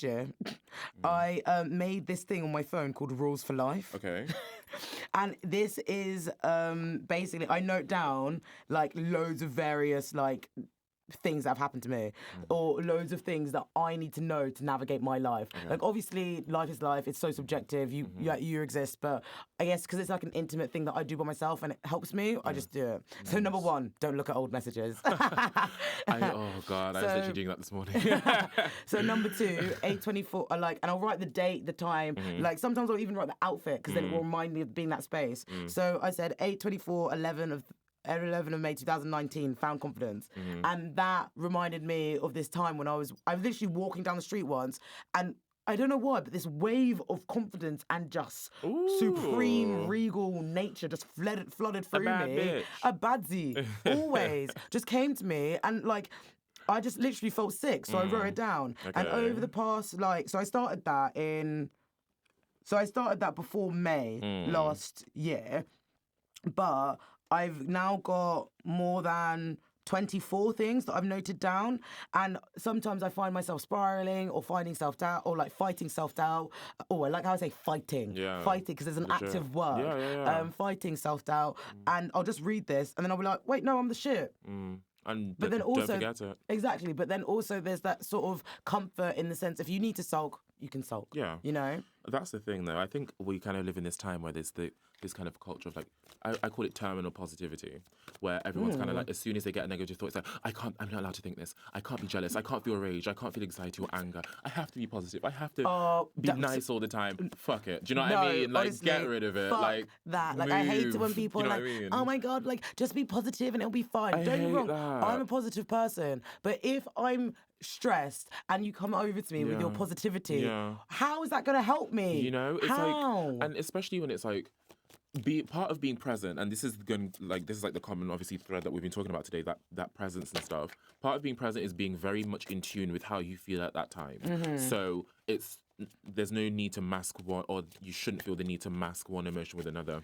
year, I made this thing on my phone called Rules for Life. Okay. And this is basically, I note down loads of various things that have happened to me, or loads of things that I need to know to navigate my life. Okay. Obviously, life is life. It's so subjective. You exist, but I guess because it's an intimate thing that I do by myself and it helps me, I just do it. Nice. So number one, don't look at old messages. Oh God, I was literally doing that this morning. So number two, 8:24. And I'll write the date, the time. Sometimes I'll even write the outfit because then it will remind me of being that space. So I said 8:24, 11 of May 2019, found confidence. And that reminded me of this time when I was literally walking down the street once, and I don't know why, but this wave of confidence and just supreme regal nature just flooded through me. Bitch. A badsy, always, just came to me, and I just literally felt sick, so I wrote it down. Okay. And over the past, so I started that before May last year, but I've now got more than 24 things that I've noted down, and sometimes I find myself spiraling or finding self-doubt or fighting self-doubt. Oh, I like how I say fighting. Fighting, because there's an active word. Fighting self-doubt, and I'll just read this and then I'll be like, wait, no, I'm the shit. But then also, don't forget it. Exactly, but then also there's that sort of comfort in the sense if you need to sulk, you can sulk. Yeah. You know? That's the thing, though. I think we kind of live in this time where there's this kind of culture of I call it terminal positivity, where everyone's kind of as soon as they get a negative thought, it's I'm not allowed to think this. I can't be jealous. I can't feel rage. I can't feel anxiety or anger. I have to be positive. I have to be nice all the time. Fuck it. Do you know what I mean? Honestly, get rid of it. Fuck that. Move. I hate it when people you know are what I mean? oh my God, just be positive and it'll be fine. Don't get me wrong. That. I'm a positive person, but if I'm stressed and you come over to me with your positivity, how is that going to help me? You know, it's how? And especially when it's be part of being present, and this is the common obviously thread that we've been talking about today, that presence and stuff. Part of being present is being very much in tune with how you feel at that time. So there's no need to mask one, or you shouldn't feel the need to mask one emotion with another.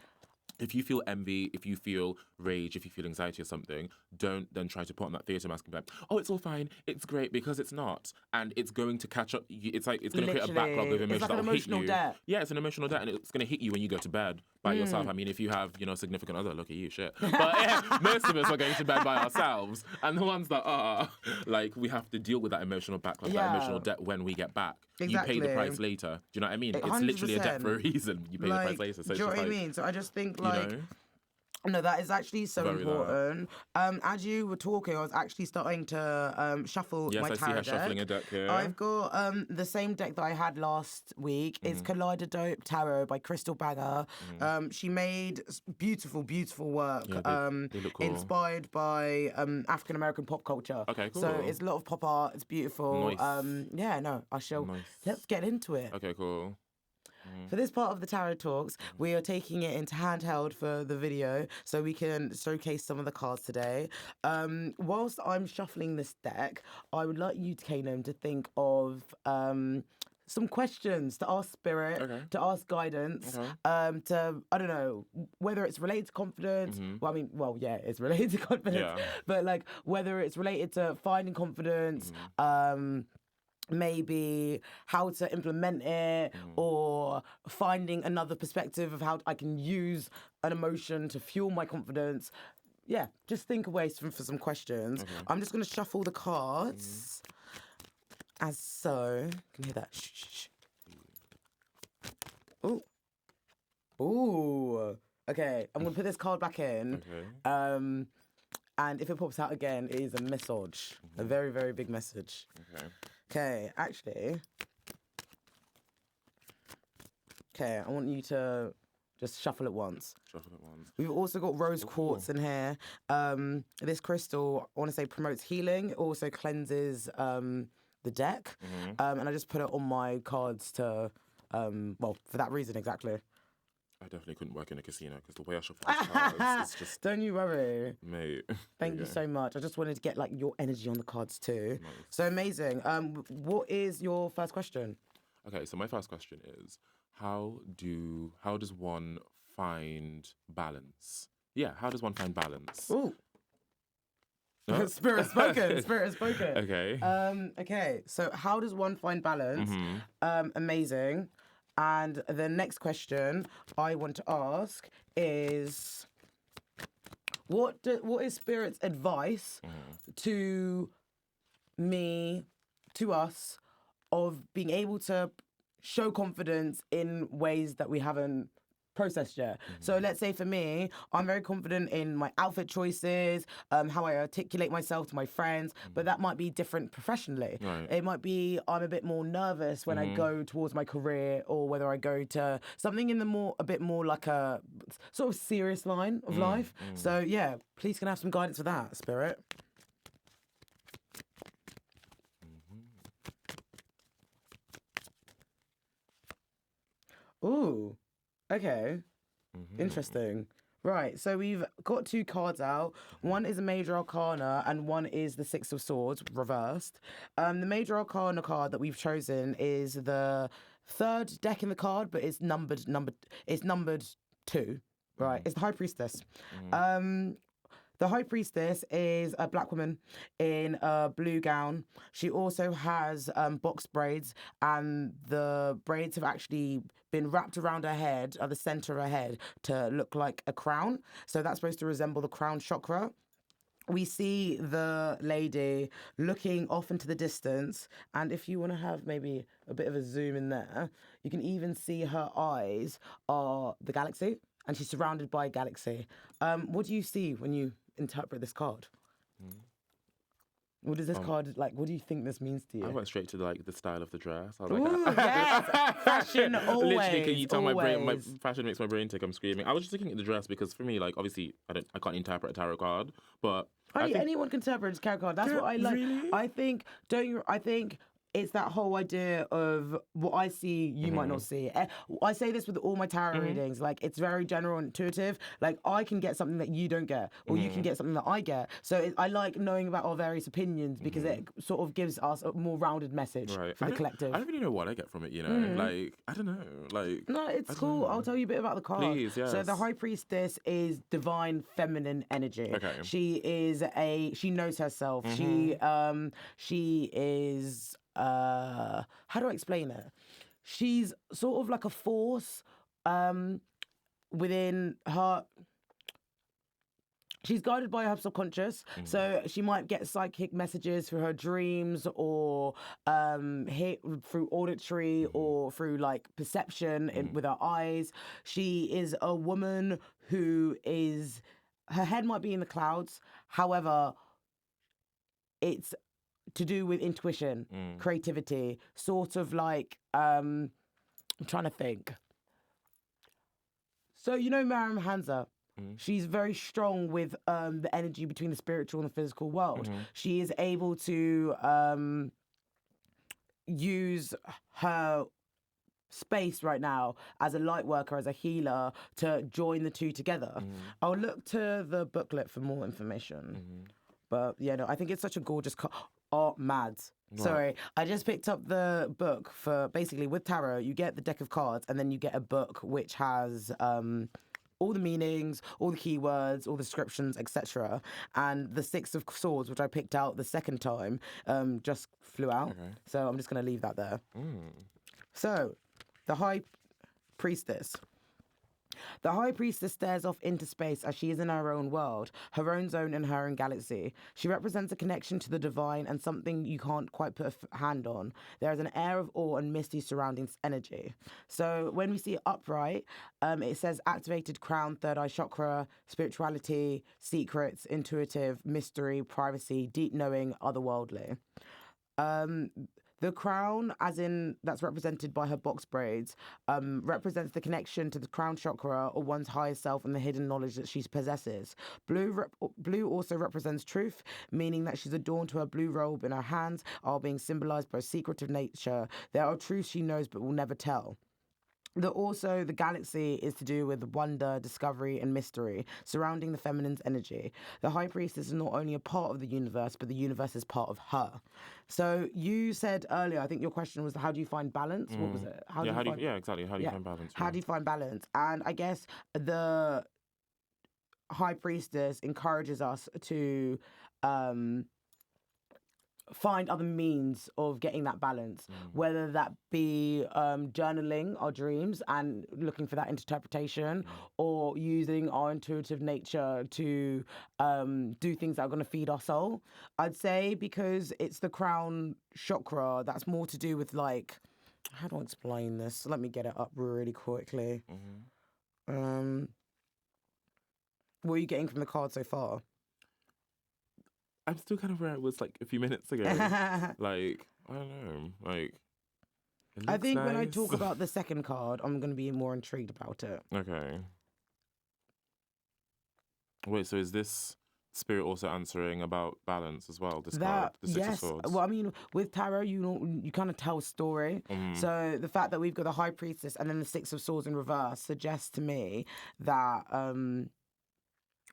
If you feel envy, if you feel rage, if you feel anxiety or something, don't then try to put on that theatre mask and be like, oh, it's all fine, it's great, because it's not. And it's going to catch up. It's going to create a backlog of emotions that will hit you. Debt. Yeah, it's an emotional debt, and it's going to hit you when you go to bed by yourself. I mean, if you have, a significant other, look at you, shit. But most of us are going to bed by ourselves. And the ones that are, we have to deal with that emotional backlog, that emotional debt when we get back. Exactly. You pay the price later. Do you know what I mean? 100%. It's literally a debt for a reason. You pay the price later. So do you know what I mean? So I just think, No, that is actually so Very that. important. As you were talking, I was actually starting to shuffle Yes, my I see tarot her deck. shuffling a deck here. I've got the same deck that I had last week. It's Kaleidodope Tarot by Crystal Banger. She made beautiful, beautiful work. Yeah, they look cool. Inspired by African American pop culture. Okay, cool. So it's a lot of pop art. It's beautiful. Nice. Yeah, no, I shall. Nice. Let's get into it. Okay, cool. For this part of the tarot talks, we are taking it into handheld for the video so we can showcase some of the cards today. Whilst I'm shuffling this deck, I would like you, Kanem, to think of some questions to ask spirit, to ask guidance, to, I don't know, whether it's related to confidence. Well, yeah, it's related to confidence, but like whether it's related to finding confidence, maybe how to implement it, or finding another perspective of how I can use an emotion to fuel my confidence. Yeah, just think away for some questions. I'm just going to shuffle the cards as so. Can you hear that? Shh, shh, shh. Ooh. Ooh. Okay, I'm going to put this card back in. And if it pops out again, it is a message. A very, very big message. Okay, actually. Okay, I want you to just shuffle it once. We've also got rose quartz in here. This crystal, I want to say, promotes healing. It also cleanses the deck. And I just put it on my cards to, well, for that reason exactly. I definitely couldn't work in a casino because the way I shuffle these cards is just... Don't you worry. Mate. Thank you so much. I just wanted to get like your energy on the cards too. Nice. So amazing. What is your first question? Okay, so my first question is, how does one find balance? Yeah, how does one find balance? Ooh. No? Spirit spoken. Spirit spoken. Okay. Okay, so how does one find balance? Amazing. And the next question I want to ask is, what is Spirit's advice to me, to us, of being able to show confidence in ways that we haven't processed yet? So let's say for me, I'm very confident in my outfit choices, how I articulate myself to my friends, but that might be different professionally. It might be I'm a bit more nervous when I go towards my career, or whether I go to something in the a bit more like a sort of serious line of life. So yeah, please can I have some guidance for that, Spirit? Ooh. Okay, interesting. Right, so we've got two cards out. One is a Major Arcana and one is the Six of Swords, reversed. The Major Arcana card that we've chosen is the third deck in the card, but it's numbered 2. Right, it's the High Priestess. The High Priestess is a black woman in a blue gown. She also has boxed braids, and the braids have actually been wrapped around her head, at the center of her head, to look like a crown. So that's supposed to resemble the crown chakra. We see the lady looking off into the distance, and if you want to have maybe a bit of a zoom in there, you can even see her eyes are the galaxy, and she's surrounded by a galaxy. What do you see when you interpret this card? What does this card, like, what do you think this means to you? I went straight to like the style of the dress. I was Ooh, like, yes, fashion always. Literally, can you tell my brain? My always. fashion makes my brain tick. I'm screaming. I was just looking at the dress because for me, like, obviously, I can't interpret a tarot card, but Anyone can interpret a tarot card. That's what I like. Really? I think it's that whole idea of what I see, you might not see. I say this with all my tarot readings. Like, it's very general and intuitive. Like, I can get something that you don't get, or you can get something that I get. So I like knowing about our various opinions because it sort of gives us a more rounded message for the collective. I don't really know what I get from it, you know? Like, I don't know. Like, no, it's cool. I'll tell you a bit about the card. Please, yes. So the High Priestess is divine feminine energy. Okay. She knows herself. She is... how do I explain it? She's sort of like a force within her. she's guided by her subconscious, so she might get psychic messages through her dreams, or hit through auditory, or through like perception with her eyes. She is a woman who is, her head might be in the clouds, however, it's to do with intuition, creativity, sort of like, I'm trying to think. So, you know, Mariam Hanza, she's very strong with the energy between the spiritual and the physical world. She is able to use her space right now as a light worker, as a healer, to join the two together. I'll look to the booklet for more information. But yeah, no, I think it's such a gorgeous mads. Right. Sorry, I just picked up the book for, basically with tarot, you get the deck of cards and then you get a book which has all the meanings, all the keywords, all the descriptions, etc. And the Six of Swords, which I picked out the second time, just flew out. Okay. So I'm just going to leave that there. So, the High Priestess. The High Priestess stares off into space as she is in her own world, her own zone and her own galaxy. She represents a connection to the divine and something you can't quite put a hand on. There is an air of awe and misty surrounding energy. So when we see it upright, it says activated crown, third eye chakra, spirituality, secrets, intuitive, mystery, privacy, deep knowing, otherworldly. The crown, as in that's represented by her box braids, represents the connection to the crown chakra or one's higher self and the hidden knowledge that she possesses. Blue also represents truth, meaning that she's adorned to her blue robe in her hands, are being symbolized by a secretive nature. There are truths she knows but will never tell. The galaxy is to do with wonder, discovery, and mystery surrounding the feminine's energy. The High Priestess is not only a part of the universe, but the universe is part of her. So you said earlier, I think your question was, how do you find balance? What was it? Exactly. How do you find balance? How do you find balance? And I guess the High Priestess encourages us to find other means of getting that balance, whether that be journaling our dreams and looking for that interpretation, or using our intuitive nature to do things that are going to feed our soul. I'd say because it's the crown chakra, that's more to do with, like, how do I explain this? Let me get it up really quickly. What are you getting from the card so far? I'm still kind of where I was like a few minutes ago. Like, I don't know. Like, I think nice. When I talk about the second card, I'm going to be more intrigued about it. Okay. Wait, so is this spirit also answering about balance as well? This card, the Six of Swords. Well, I mean, with tarot, you kind of tell a story. So the fact that we've got the High Priestess and then the Six of Swords in reverse suggests to me that.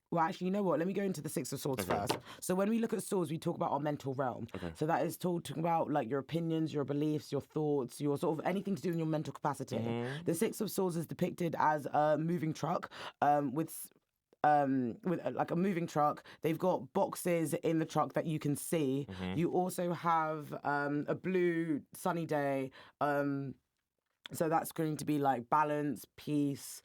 Well, actually, you know what? Let me go into the Six of Swords first. So when we look at swords, we talk about our mental realm. So that is talking about like your opinions, your beliefs, your thoughts, your sort of anything to do with your mental capacity. The Six of Swords is depicted as a moving truck with like a moving truck. They've got boxes in the truck that you can see. You also have a blue sunny day. So that's going to be like balance, peace.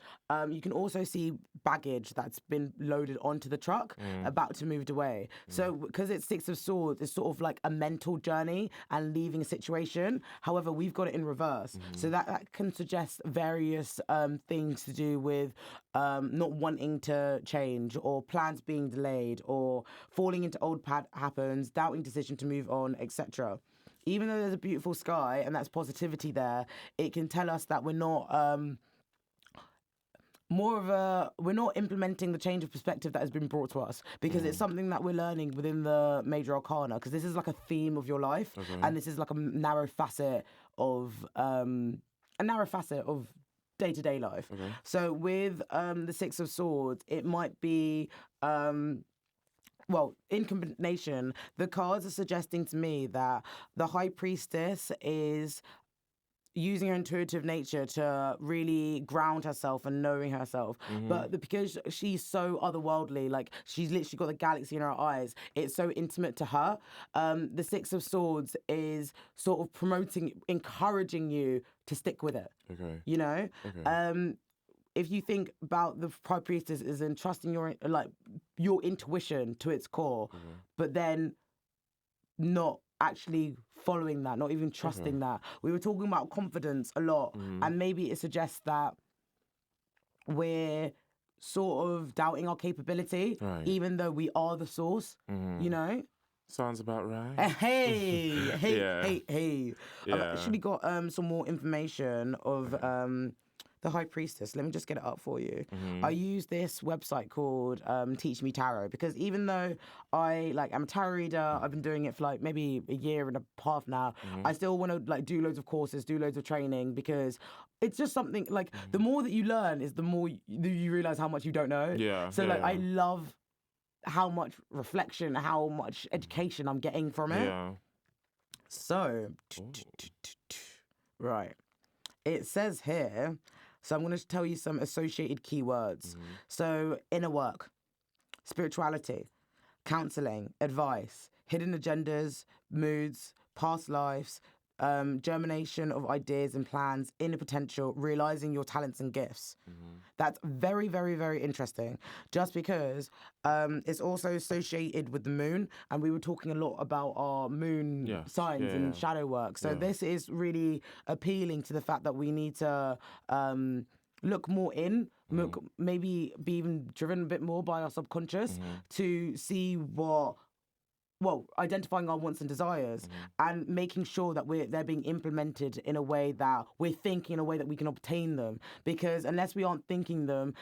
You can also see baggage that's been loaded onto the truck, about to move away. So because it's Six of Swords, it's sort of like a mental journey and leaving a situation. However, we've got it in reverse. So that can suggest various things to do with not wanting to change, or plans being delayed, or falling into old patterns, doubting decision to move on, etc. Even though there's a beautiful sky and that's positivity there, it can tell us that we're not we're not implementing the change of perspective that has been brought to us, because it's something that we're learning within the major arcana, because this is like a theme of your life, and this is like a narrow facet of day-to-day life. So with the Six of Swords, it might be well, in combination, the cards are suggesting to me that the High Priestess is using her intuitive nature to really ground herself and knowing herself. But because she's so otherworldly, like she's literally got the galaxy in her eyes, it's so intimate to her. The Six of Swords is sort of encouraging you to stick with it. You know? If you think about the High Priestess as in trusting your, like, your intuition to its core, but then not actually following that, not even trusting that. We were talking about confidence a lot, and maybe it suggests that we're sort of doubting our capability, even though we are the source, you know? Sounds about right. Hey. Yeah. I've actually got some more information of the High Priestess. Let me just get it up for you. I use this website called Teach Me Tarot because even though I'm a tarot reader, I've been doing it for like maybe a year and a half now. I still want to like do loads of courses, do loads of training because it's just something like the more that you learn is the more you realize how much you don't know. Yeah. So I love how much reflection, how much education I'm getting from it. Yeah. So, right. It says here, so I'm going to tell you some associated keywords. So, inner work, spirituality, counseling, advice, hidden agendas, moods, past lives, germination of ideas and plans, inner potential, realizing your talents and gifts. That's very, very, very interesting. Just because it's also associated with the moon, and we were talking a lot about our moon signs and shadow work. So this is really appealing to the fact that we need to look more in, maybe be even driven a bit more by our subconscious to see identifying our wants and desires and making sure that they're being implemented in a way that we're thinking in a way that we can obtain them. Because unless we aren't thinking them,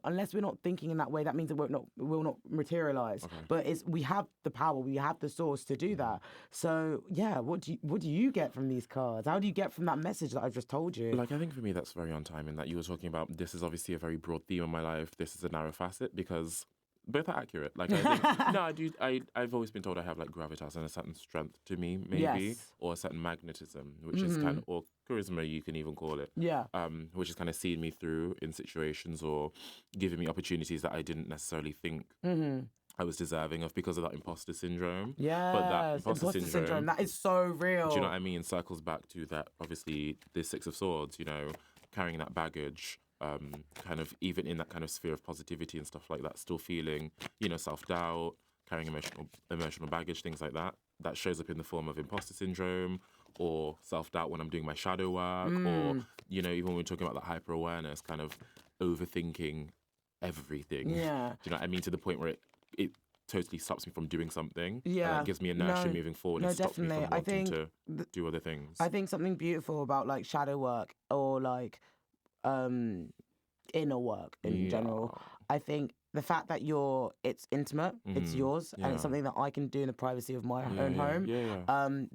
unless we're not thinking in that way, that means it will not materialize. But we have the power, we have the source to do that. So yeah, what do you get from these cards? How do you get from that message that I've just told you? Like, I think for me that's very on time in that you were talking about this is obviously a very broad theme in my life. This is a narrow facet because both are accurate. Like, I think, no, I do. I've always been told I have like gravitas and a certain strength to me, maybe, or a certain magnetism, which is kind of, or charisma, you can even call it. Yeah. Which has kind of seen me through in situations or giving me opportunities that I didn't necessarily think I was deserving of because of that imposter syndrome. Yeah. But that imposter syndrome, that is so real. do you know what I mean? Circles back to that, obviously, the Six of Swords, you know, carrying that baggage. Kind of even in that kind of sphere of positivity and stuff like that, still feeling, you know, self-doubt, carrying emotional baggage, things like that. That shows up in the form of imposter syndrome or self-doubt when I'm doing my shadow work or, you know, even when we're talking about that hyper-awareness, kind of overthinking everything. Yeah. Do you know what I mean? To the point where it totally stops me from doing something. Yeah. And that gives me inertia moving forward and stops me from wanting to do other things. I think something beautiful about like shadow work or like inner work in general. I think the fact that it's intimate, it's yours, and it's something that I can do in the privacy of my own home.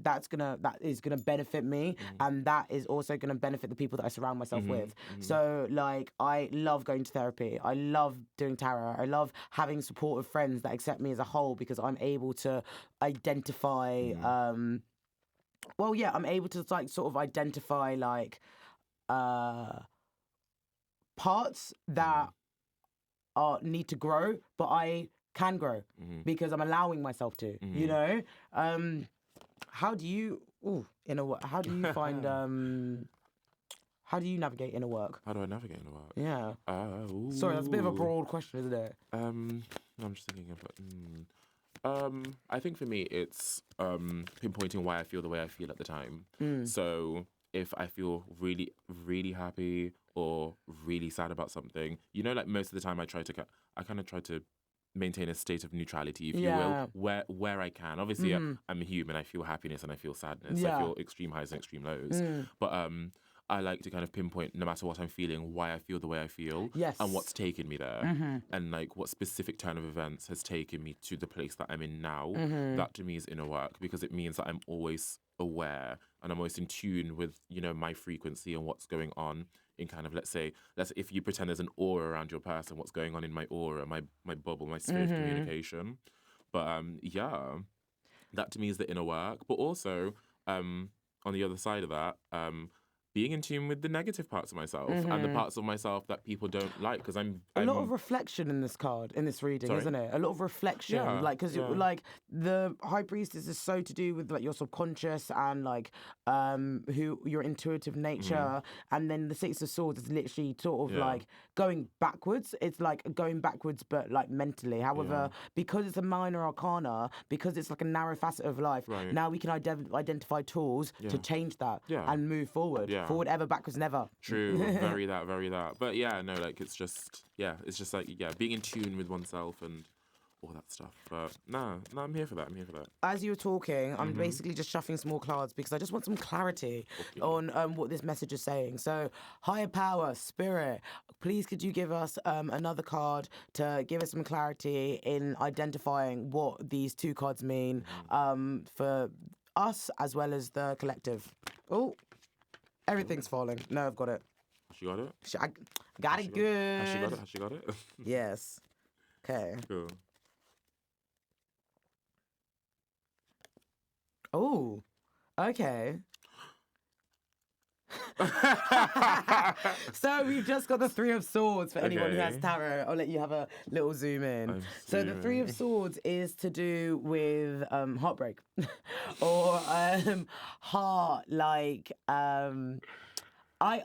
That is gonna benefit me, and that is also gonna benefit the people that I surround myself with. So like, I love going to therapy. I love doing tarot. I love having supportive friends that accept me as a whole because I'm able to identify. I'm able to like sort of identify like. Parts that need to grow, but I can grow because I'm allowing myself to. You know, how do you inner work? How do you find? How do you navigate inner work? How do I navigate inner work? Yeah. Sorry, that's a bit of a broad question, isn't it? I'm just thinking of. I think for me, it's pinpointing why I feel the way I feel at the time. So if I feel really, really happy or really sad about something, you know, like most of the time I kind of try to maintain a state of neutrality, if you will, where I can. Obviously, I'm a human. I feel happiness and I feel sadness. I feel extreme highs and extreme lows. But I like to kind of pinpoint, no matter what I'm feeling, why I feel the way I feel, and what's taken me there, and like what specific turn of events has taken me to the place that I'm in now. That to me is inner work because it means that I'm always aware and I'm always in tune with, you know, my frequency and what's going on in kind of, let's say if you pretend there's an aura around your person, what's going on in my aura, my bubble, my sphere of communication. But that to me is the inner work. But also on the other side of that, being in tune with the negative parts of myself and the parts of myself that people don't like, because I'm a lot of reflection in this card, in this reading, isn't it? A lot of reflection, because like the High Priestess is so to do with like your subconscious and like who your intuitive nature, and then the Six of Swords is literally sort of like going backwards. It's like going backwards, but like mentally. However, because it's a minor arcana, because it's like a narrow facet of life, now we can identify tools to change that and move forward. Forward ever, backwards never. True, very that. But yeah, no, like it's just like being in tune with oneself and all that stuff. But no, I'm here for that. As you were talking, I'm basically just shuffling some more cards because I just want some clarity on what this message is saying. So, higher power, spirit, please could you give us another card to give us some clarity in identifying what these two cards mean for us as well as the collective. Oh. Everything's falling. No, I've got it. She got it? I got it good. Has she got it? Yes. Okay. Cool. Oh, okay. So we've just got the Three of Swords for anyone who has tarot. I'll let you have a little zoom in. So the Three of Swords is to do with heartbreak or heart, like I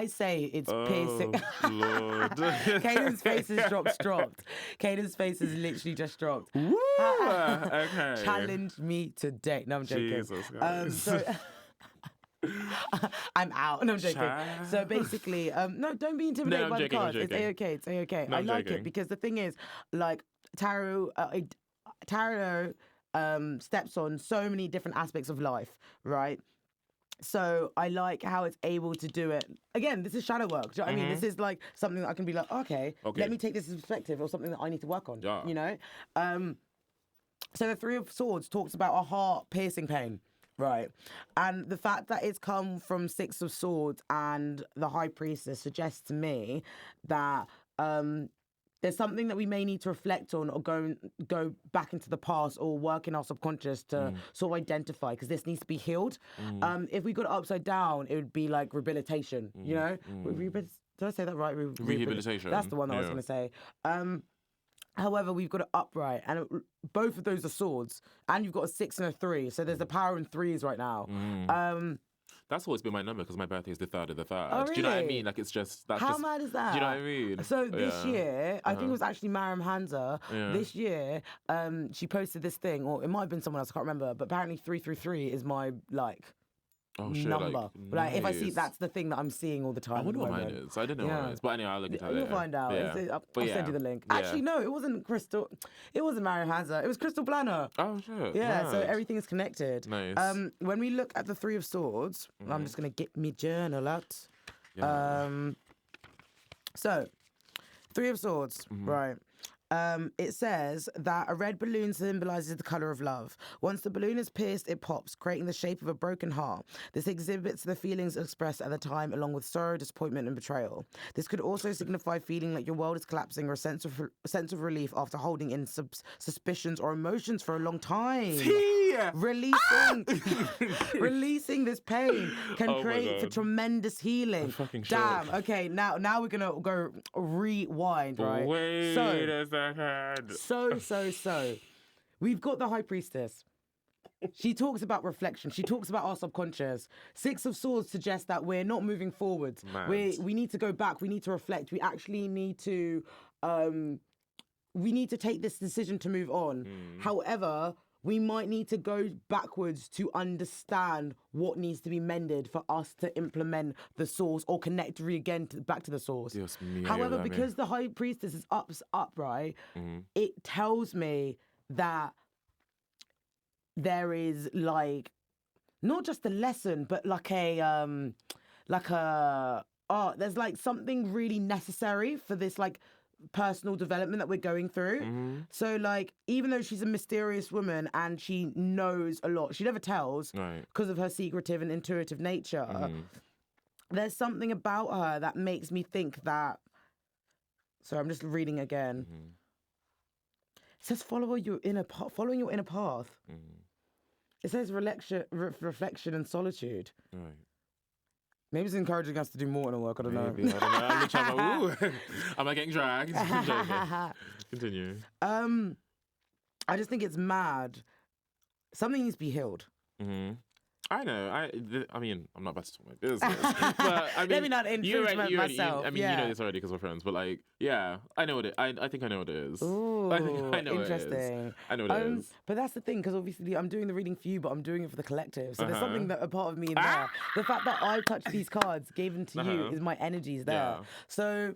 say it's piercing. Lord. Caden's face has dropped. Caden's face has literally just dropped. Woo! Okay. Challenge me today. No, I'm joking. Jesus Christ. I'm out. No, I'm joking. So basically, no, don't be intimidated by the cards. It's A-okay. It's A-okay. No, I like it because the thing is, like, tarot steps on so many different aspects of life, right? So I like how it's able to do it. Again, this is shadow work. Do you know what I mean? This is like something that I can be like, okay, let me take this as perspective or something that I need to work on, you know? So the Three of Swords talks about a heart-piercing pain. Right. And the fact that it's come from Six of Swords and the High Priestess suggests to me that there's something that we may need to reflect on or go back into the past or work in our subconscious to sort of identify, because this needs to be healed. If we got it upside down, it would be like rehabilitation, you know? Did I say that right? Rehabilitation. That's the one that I was going to say. However, we've got it upright, and both of those are swords, and you've got a 6 and a 3, so there's the power in threes right now. That's always been my number because my birthday is the 3rd of the 3rd. Oh, really? Do you know what I mean? Like, it's just... How mad is that? Do you know what I mean? So this year, I think it was actually Mariam Hamza, this year, she posted this thing, or it might have been someone else, I can't remember, but apparently 333 is my, like... number. Like, if I see, that's the thing that I'm seeing all the time. I wonder what mine is. I didn't know what it is. But anyway, I'll look into it. You'll find out. I'll send you the link. Actually, no, it wasn't Crystal. It wasn't Mariam Hamza. It was Crystal Blanner. Oh, shit. Yeah, Mad. so everything is connected. Nice. When we look at the Three of Swords, I'm just going to get me journal out. So, Three of Swords, right. It says that a red balloon symbolizes the color of love. Once the balloon is pierced, it pops, creating the shape of a broken heart. This exhibits the feelings expressed at the time, along with sorrow, disappointment, and betrayal. This could also signify feeling like your world is collapsing or a sense of relief after holding in suspicions or emotions for a long time. Releasing this pain can create for tremendous healing. Damn. Okay, now we're gonna go rewind, right? Wait a second. So. We've got the High Priestess. She talks about reflection. She talks about our subconscious. Six of Swords suggests that we're not moving forward. We need to go back. We need to reflect. We actually need to take this decision to move on. However, we might need to go backwards to understand what needs to be mended for us to implement the source or connect back to the source. Dios mío, however, because the High Priestess is upright, it tells me that there is like not just a lesson, but there's like something really necessary for this like personal development that we're going through. So like, even though she's a mysterious woman and she knows a lot, she never tells because of her secretive and intuitive nature. There's something about her that makes me think that. So I'm just reading again. It says following your inner path. It says reflection and solitude. Maybe it's encouraging us to do more in work. I don't know. Maybe, I don't know. I'm literally like, ooh, am I getting dragged? I'm joking. Continue. I just think it's mad. Something needs to be healed. Mm-hmm. I know. I mean, I'm not about to talk about business, but I mean, let me not infringe myself. I mean, you know this already because we're friends, but like, yeah, I know what it. I think I know what it is. Ooh, I think I know interesting. What it is. I know what it is. But that's the thing, because obviously I'm doing the reading for you, but I'm doing it for the collective. So there's something that a part of me in there. The fact that I touched these cards, gave them to you, is my energies there. Yeah. So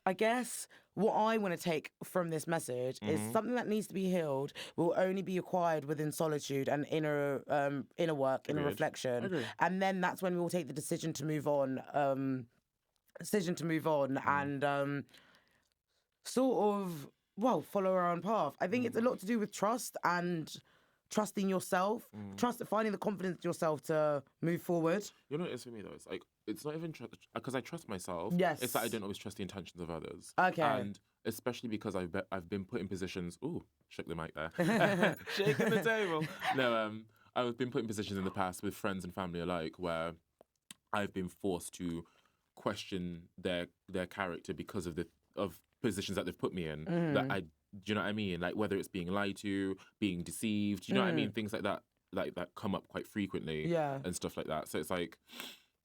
I guess what I want to take from this message is something that needs to be healed will only be acquired within solitude and inner work, inner reflection. And then that's when we will take the decision to move on. And sort of, follow our own path. I think it's a lot to do with trust and trusting yourself, finding the confidence in yourself to move forward. You know what it is for me though? It's like, it's not even because I trust myself. Yes. It's that I don't always trust the intentions of others. Okay. And especially because I've been put in positions. Ooh, shook the mic there. Shaking the table. No, I've been put in positions in the past with friends and family alike where I've been forced to question their character because of positions that they've put me in. That do you know what I mean? Like whether it's being lied to, being deceived. Do you know what I mean? Things like that come up quite frequently. Yeah. And stuff like that. So it's like.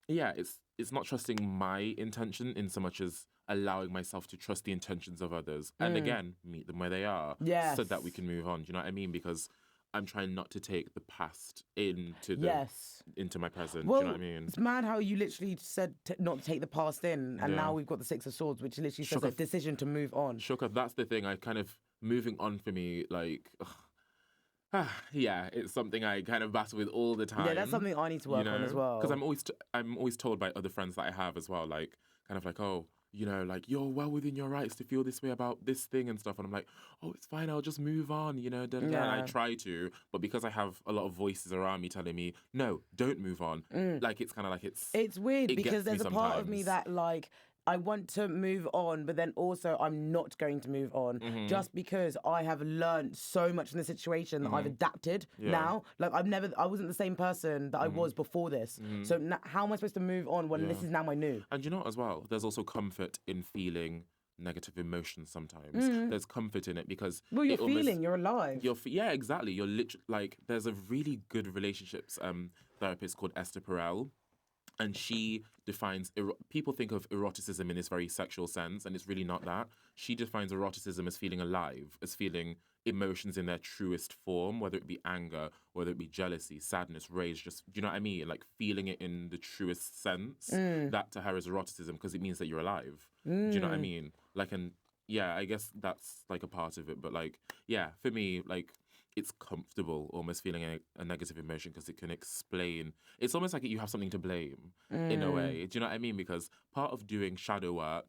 Yeah, it's not trusting my intention in so much as allowing myself to trust the intentions of others. And again, meet them where they are. Yes. So that we can move on. Do you know what I mean? Because I'm trying not to take the past into my present. Well, do you know what I mean? It's mad how you literally said not to take the past in, and now we've got the Six of Swords, which literally says a decision to move on. Shoka, that's the thing. I kind of moving on for me, like. Yeah, it's something I kind of battle with all the time. Yeah, that's something I need to work on as well. Because I'm always told by other friends that I have as well, like kind of like, oh, you know, like you're well within your rights to feel this way about this thing and stuff, and I'm like, oh, it's fine, I'll just move on, you know. And I try to, but because I have a lot of voices around me telling me, no, don't move on. Like it's kind of like it's weird because there's a part of me that like. I want to move on, but then also I'm not going to move on just because I have learned so much in the situation that I've adapted now. Like I wasn't the same person that I was before this. So how am I supposed to move on when this is now my new? And you know what as well? There's also comfort in feeling negative emotions sometimes. There's comfort in it because... Well, you're alive. Yeah, exactly. You're literally... Like, there's a really good relationships therapist called Esther Perel. And she defines, people think of eroticism in this very sexual sense, and it's really not that. She defines eroticism as feeling alive, as feeling emotions in their truest form, whether it be anger, whether it be jealousy, sadness, rage, just, do you know what I mean? Like feeling it in the truest sense. That to her is eroticism because it means that you're alive. Do you know what I mean? Like, and yeah, I guess that's like a part of it. But like, yeah, for me, like, it's comfortable almost feeling a negative emotion because it can explain. It's almost like you have something to blame in a way. Do you know what I mean? Because part of doing shadow work,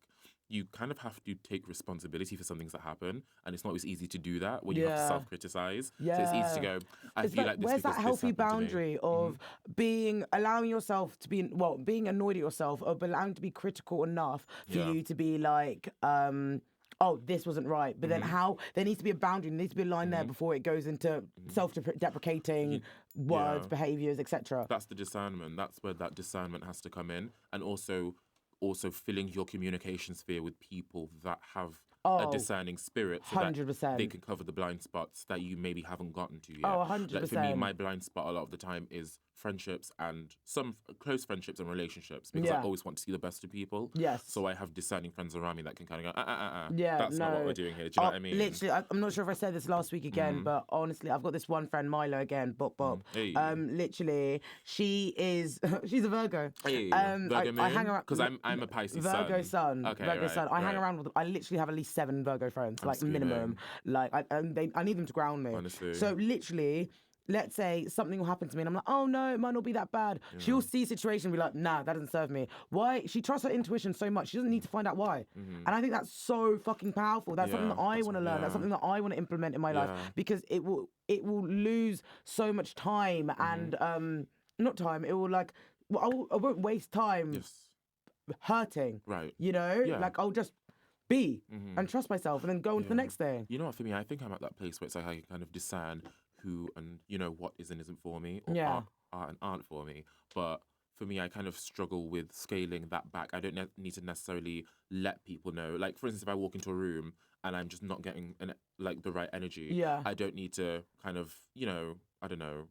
you kind of have to take responsibility for some things that happen. And it's not always easy to do that when you have to self-criticize. Yeah. So it's easy to go, I feel like this where's that healthy boundary of allowing yourself to being annoyed at yourself or allowing to be critical enough for you to be like, oh, this wasn't right. But then there needs to be a boundary, there needs to be a line there before it goes into self-deprecating words, behaviours, etc. That's the discernment. That's where that discernment has to come in. And also filling your communication sphere with people that have a discerning spirit so 100%. That they can cover the blind spots that you maybe haven't gotten to yet. Oh, 100%. Like for me, my blind spot a lot of the time is friendships and some close friendships and relationships because I always want to see the best of people. Yes. So I have discerning friends around me that can kind of go, Yeah, that's not what we're doing here. Do you know what I mean? Literally, I'm not sure if I said this last week again, but honestly, I've got this one friend, Milo, again, Bob. Hey. Literally, she's a Virgo. Hey, Virgo Moon? I hang around because I'm a Pisces Virgo sun. Okay, Virgo right, sun. I hang around with them. I literally have at least 7 Virgo friends, like minimum. Like I need them to ground me. Honestly. So literally, let's say something will happen to me and I'm like, oh no, it might not be that bad. Yeah. She'll see a situation and be like, nah, that doesn't serve me. Why? She trusts her intuition so much, she doesn't need to find out why. And I think that's so fucking powerful. That's something that I want to learn. That's something that I want to implement in my life because it will lose so much time and not time. It will like, I won't waste time hurting. Right. You know? Like I'll just be and trust myself and then go on to the next thing. You know what, for me, I think I'm at that place where it's like I can kind of discern who and, you know, what is and isn't for me or are and aren't for me. But for me, I kind of struggle with scaling that back. I don't need to necessarily let people know. Like, for instance, if I walk into a room and I'm just not getting the right energy, Yeah. I don't need to kind of, I don't know,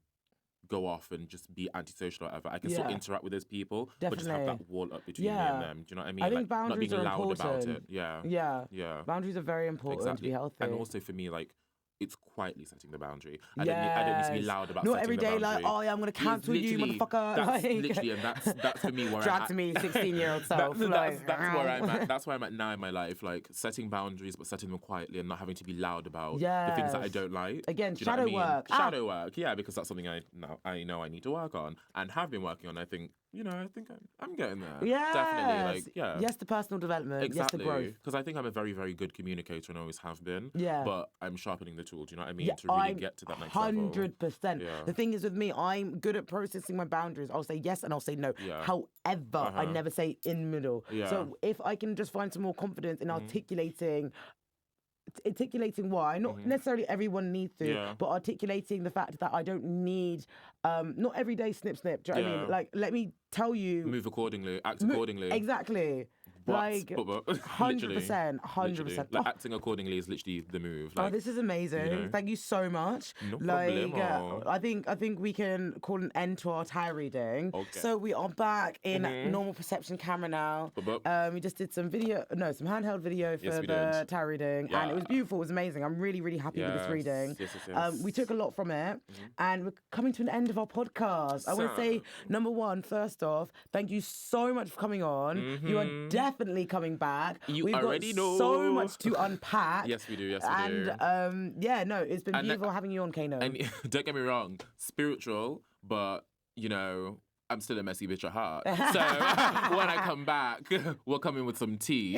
go off and just be antisocial or whatever. I can still interact with those people, but just have that wall up between me and them. Do you know what I mean? I think boundaries not being are loud important. about it. Yeah. Yeah. Boundaries are very important to be healthy. And also for me, like, it's quietly setting the boundary. I don't need to be loud about not setting every the day boundary. like, oh yeah, I'm gonna cancel you, motherfucker. That's literally, and that's for me where drag to me, 16-year-old self. That's where I'm at. That's where I'm at now in my life. Like, setting boundaries, but setting them quietly and not having to be loud about the things that I don't like. Again, Do you know shadow what I mean? work. Shadow work, yeah, because that's something I know I need to work on and have been working on. I think I'm getting there. Yes. Definitely. Like, yeah. Yes to personal development. Exactly. Yes to growth. Because I think I'm a very, very good communicator and always have been. Yeah. But I'm sharpening the tool, do you know what I mean? To really get to that next level. 100%. Yeah. The thing is with me, I'm good at processing my boundaries. I'll say yes and I'll say no. Yeah. However, I never say in the middle. Yeah. So if I can just find some more confidence in articulating why, not necessarily everyone needs to, but articulating the fact that I don't need, not every day snip, do you know what I mean? Like, let me tell you. Move accordingly, act accordingly. Exactly. Like, 100%, 100%. Like, acting accordingly is literally the move. Like, this is amazing. Thank you so much. No problemo. I think we can call an end to our tarot reading. Okay. So we are back in normal perception camera now. We just did some handheld video for the tarot reading, and it was beautiful. It was amazing. I'm really, really happy with this reading. Yes. We took a lot from it, and we're coming to an end of our podcast. I want to say, number one, first off, thank you so much for coming on. You are definitely coming back. We've already got so much to unpack. Yes, we do. Yes, we do. And it's been beautiful having you on, Kanem. And don't get me wrong, spiritual, but I'm still a messy bitch at heart. So when I come back, we'll come in with some tea.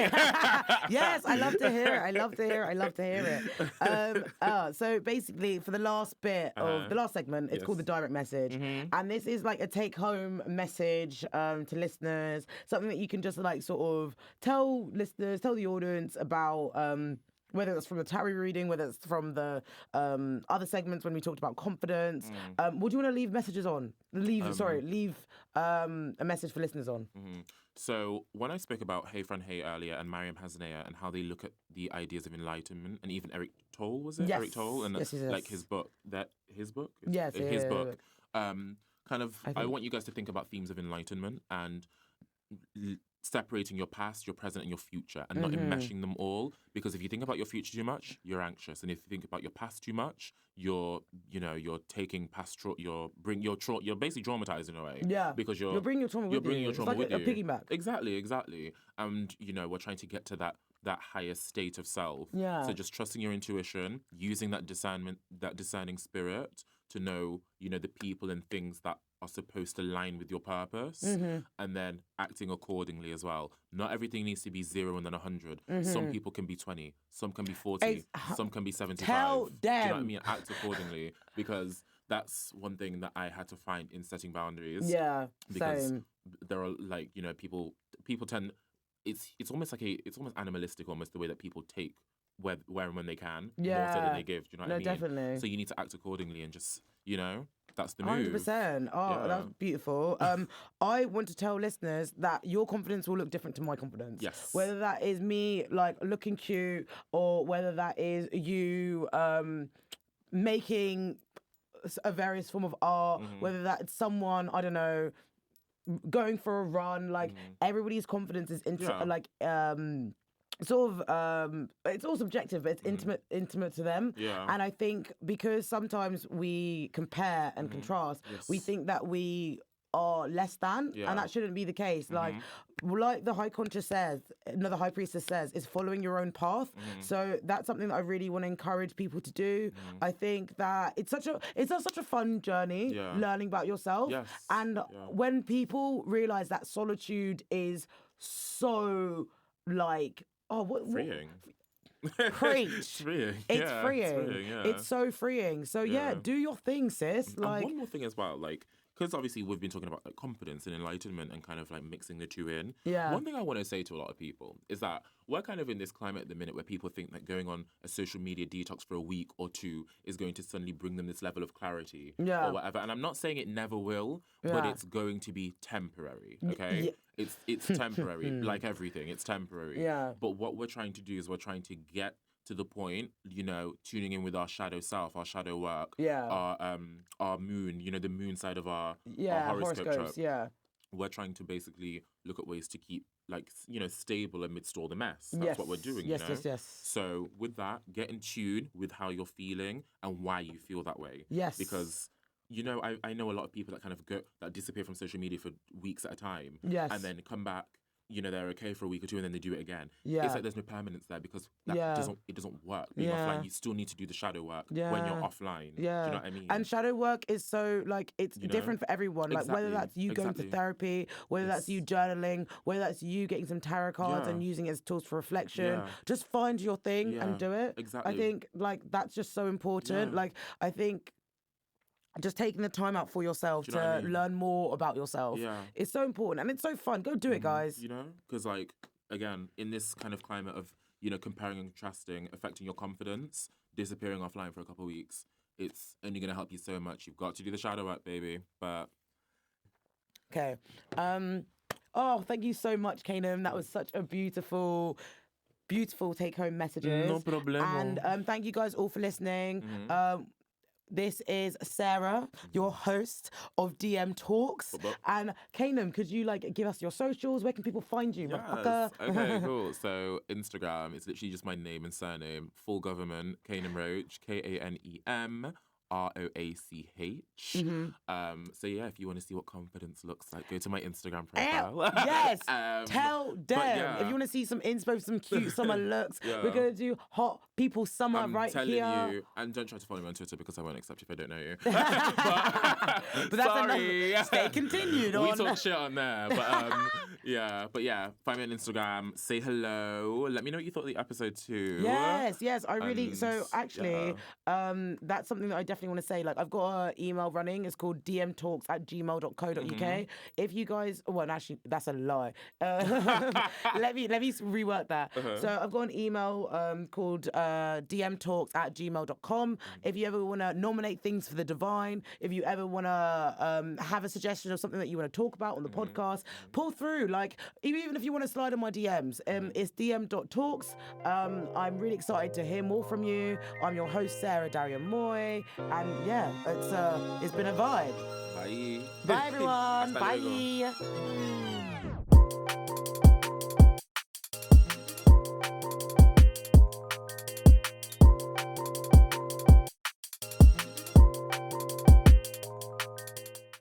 Yes, I love to hear it. So basically, for the last bit of the last segment, it's called the direct message. And this is like a take-home message to listeners, something that you can just like sort of tell listeners, tell the audience about whether it's from the tarot reading, whether it's from the other segments when we talked about confidence. What do you want to leave messages on? Leave a message for listeners on. So when I spoke about Hey Friend Hey earlier and Mariam Hasnaya and how they look at the ideas of enlightenment, and even Eric Tolle, was it? Yes. Eric Tolle? And yes. like his book. His book? Yes, his book. I want you guys to think about themes of enlightenment and separating your past, your present, and your future, and not enmeshing them all. Because if you think about your future too much, you're anxious, and if you think about your past too much, you're taking past you're basically traumatized in a way. Yeah, because you're bringing your trauma with you. It's like a piggyback. Exactly. And we're trying to get to that higher state of self. Yeah. So just trusting your intuition, using that discerning spirit to know, the people and things that are supposed to align with your purpose, and then acting accordingly as well. Not everything needs to be 0 and then 100. Some people can be 20, some can be 40, some can be 75. Tell them. Do you know what I mean? Act accordingly, because that's one thing that I had to find in setting boundaries. Yeah, because same. there are people tend. It's almost animalistic, almost the way that people take where and when they can, more so than they give. Do you know what I mean? No, definitely. So you need to act accordingly and just that's the move. 100%. Oh, that's beautiful. I want to tell listeners that your confidence will look different to my confidence. Yes. Whether that is me like looking cute, or whether that is you making a various form of art, whether that's someone, I don't know, going for a run. Like everybody's confidence is it's all subjective, but it's intimate to them. Yeah. And I think because sometimes we compare and contrast, we think that we are less than, and that shouldn't be the case. Like the High Priestess says, is following your own path. So that's something that I really want to encourage people to do. I think that it's such a fun journey, learning about yourself. Yes. And when people realize that solitude is so like, freeing. Preach. It's freeing. It's freeing. It's so freeing. So do your thing, sis. And one more thing as well, like, because obviously we've been talking about like confidence and enlightenment and kind of like mixing the two in. Yeah. One thing I want to say to a lot of people is that we're kind of in this climate at the minute where people think that going on a social media detox for a week or two is going to suddenly bring them this level of clarity or whatever. And I'm not saying it never will, but it's going to be temporary, okay? It's temporary, like everything, it's temporary. Yeah. But what we're trying to do is we're trying to get to the point, you know, tuning in with our shadow self, our shadow work, our moon, you know, the moon side of our horoscope chart. Yeah. We're trying to basically look at ways to keep, like, you know, stable amidst all the mess. That's what we're doing, you know? Yes. So with that, get in tune with how you're feeling and why you feel that way. Yes. Because, you know, I know a lot of people that kind of that disappear from social media for weeks at a time. Yes. And then come back, you know, they're okay for a week or two and then they do it again. Yeah. It's like there's no permanence there because it doesn't work. Being offline, you still need to do the shadow work when you're offline. Yeah. Do you know what I mean? And shadow work is so, like, it's different for everyone. Like, whether that's you going to therapy, whether that's you journaling, whether that's you getting some tarot cards and using it as tools for reflection, just find your thing and do it. Exactly. I think, like, that's just so important. Like, I think just taking the time out for yourself to learn more about yourself is so important. And it's so fun. Go do it, guys. You know? Because, like, again, in this kind of climate of, you know, comparing and contrasting, affecting your confidence, disappearing offline for a couple of weeks, it's only going to help you so much. You've got to do the shadow work, baby. But... Okay. Oh, thank you so much, Kanem. That was such a beautiful take-home messages. No problem. And thank you guys all for listening. This is Sarah, your host of DM Talks. And Kanem, could you like give us your socials? Where can people find you? Yes. Okay, cool. So Instagram, it's literally just my name and surname, full government, Kanem Roach, KANEM. ROACH. So yeah, if you want to see what confidence looks like, go to my Instagram profile. Yes, tell them. If you want to see some inspo, some cute summer looks, we're gonna do hot people summer right here. You, and don't try to follow me on Twitter because I won't accept you if I don't know you. but that's sorry. Stay continued on. We talk shit on there, but yeah, find me on Instagram. Say hello. Let me know what you thought of the episode too. Yes. I really. So actually, that's something that I definitely want to say. Like, I've got an email running. It's called dmtalks@gmail.co.uk. If you guys, well, actually, that's a lie. Let me rework that. So I've got an email called dmtalks@gmail.com. If you ever want to nominate things for the divine, if you ever want to have a suggestion of something that you want to talk about on the podcast, pull through. Like, even if you want to slide on my DMs, it's dm.talks. I'm really excited to hear more from you. I'm your host, Sarah Darian Moy. And yeah, it's been a vibe. Bye. Bye, everyone. Bye.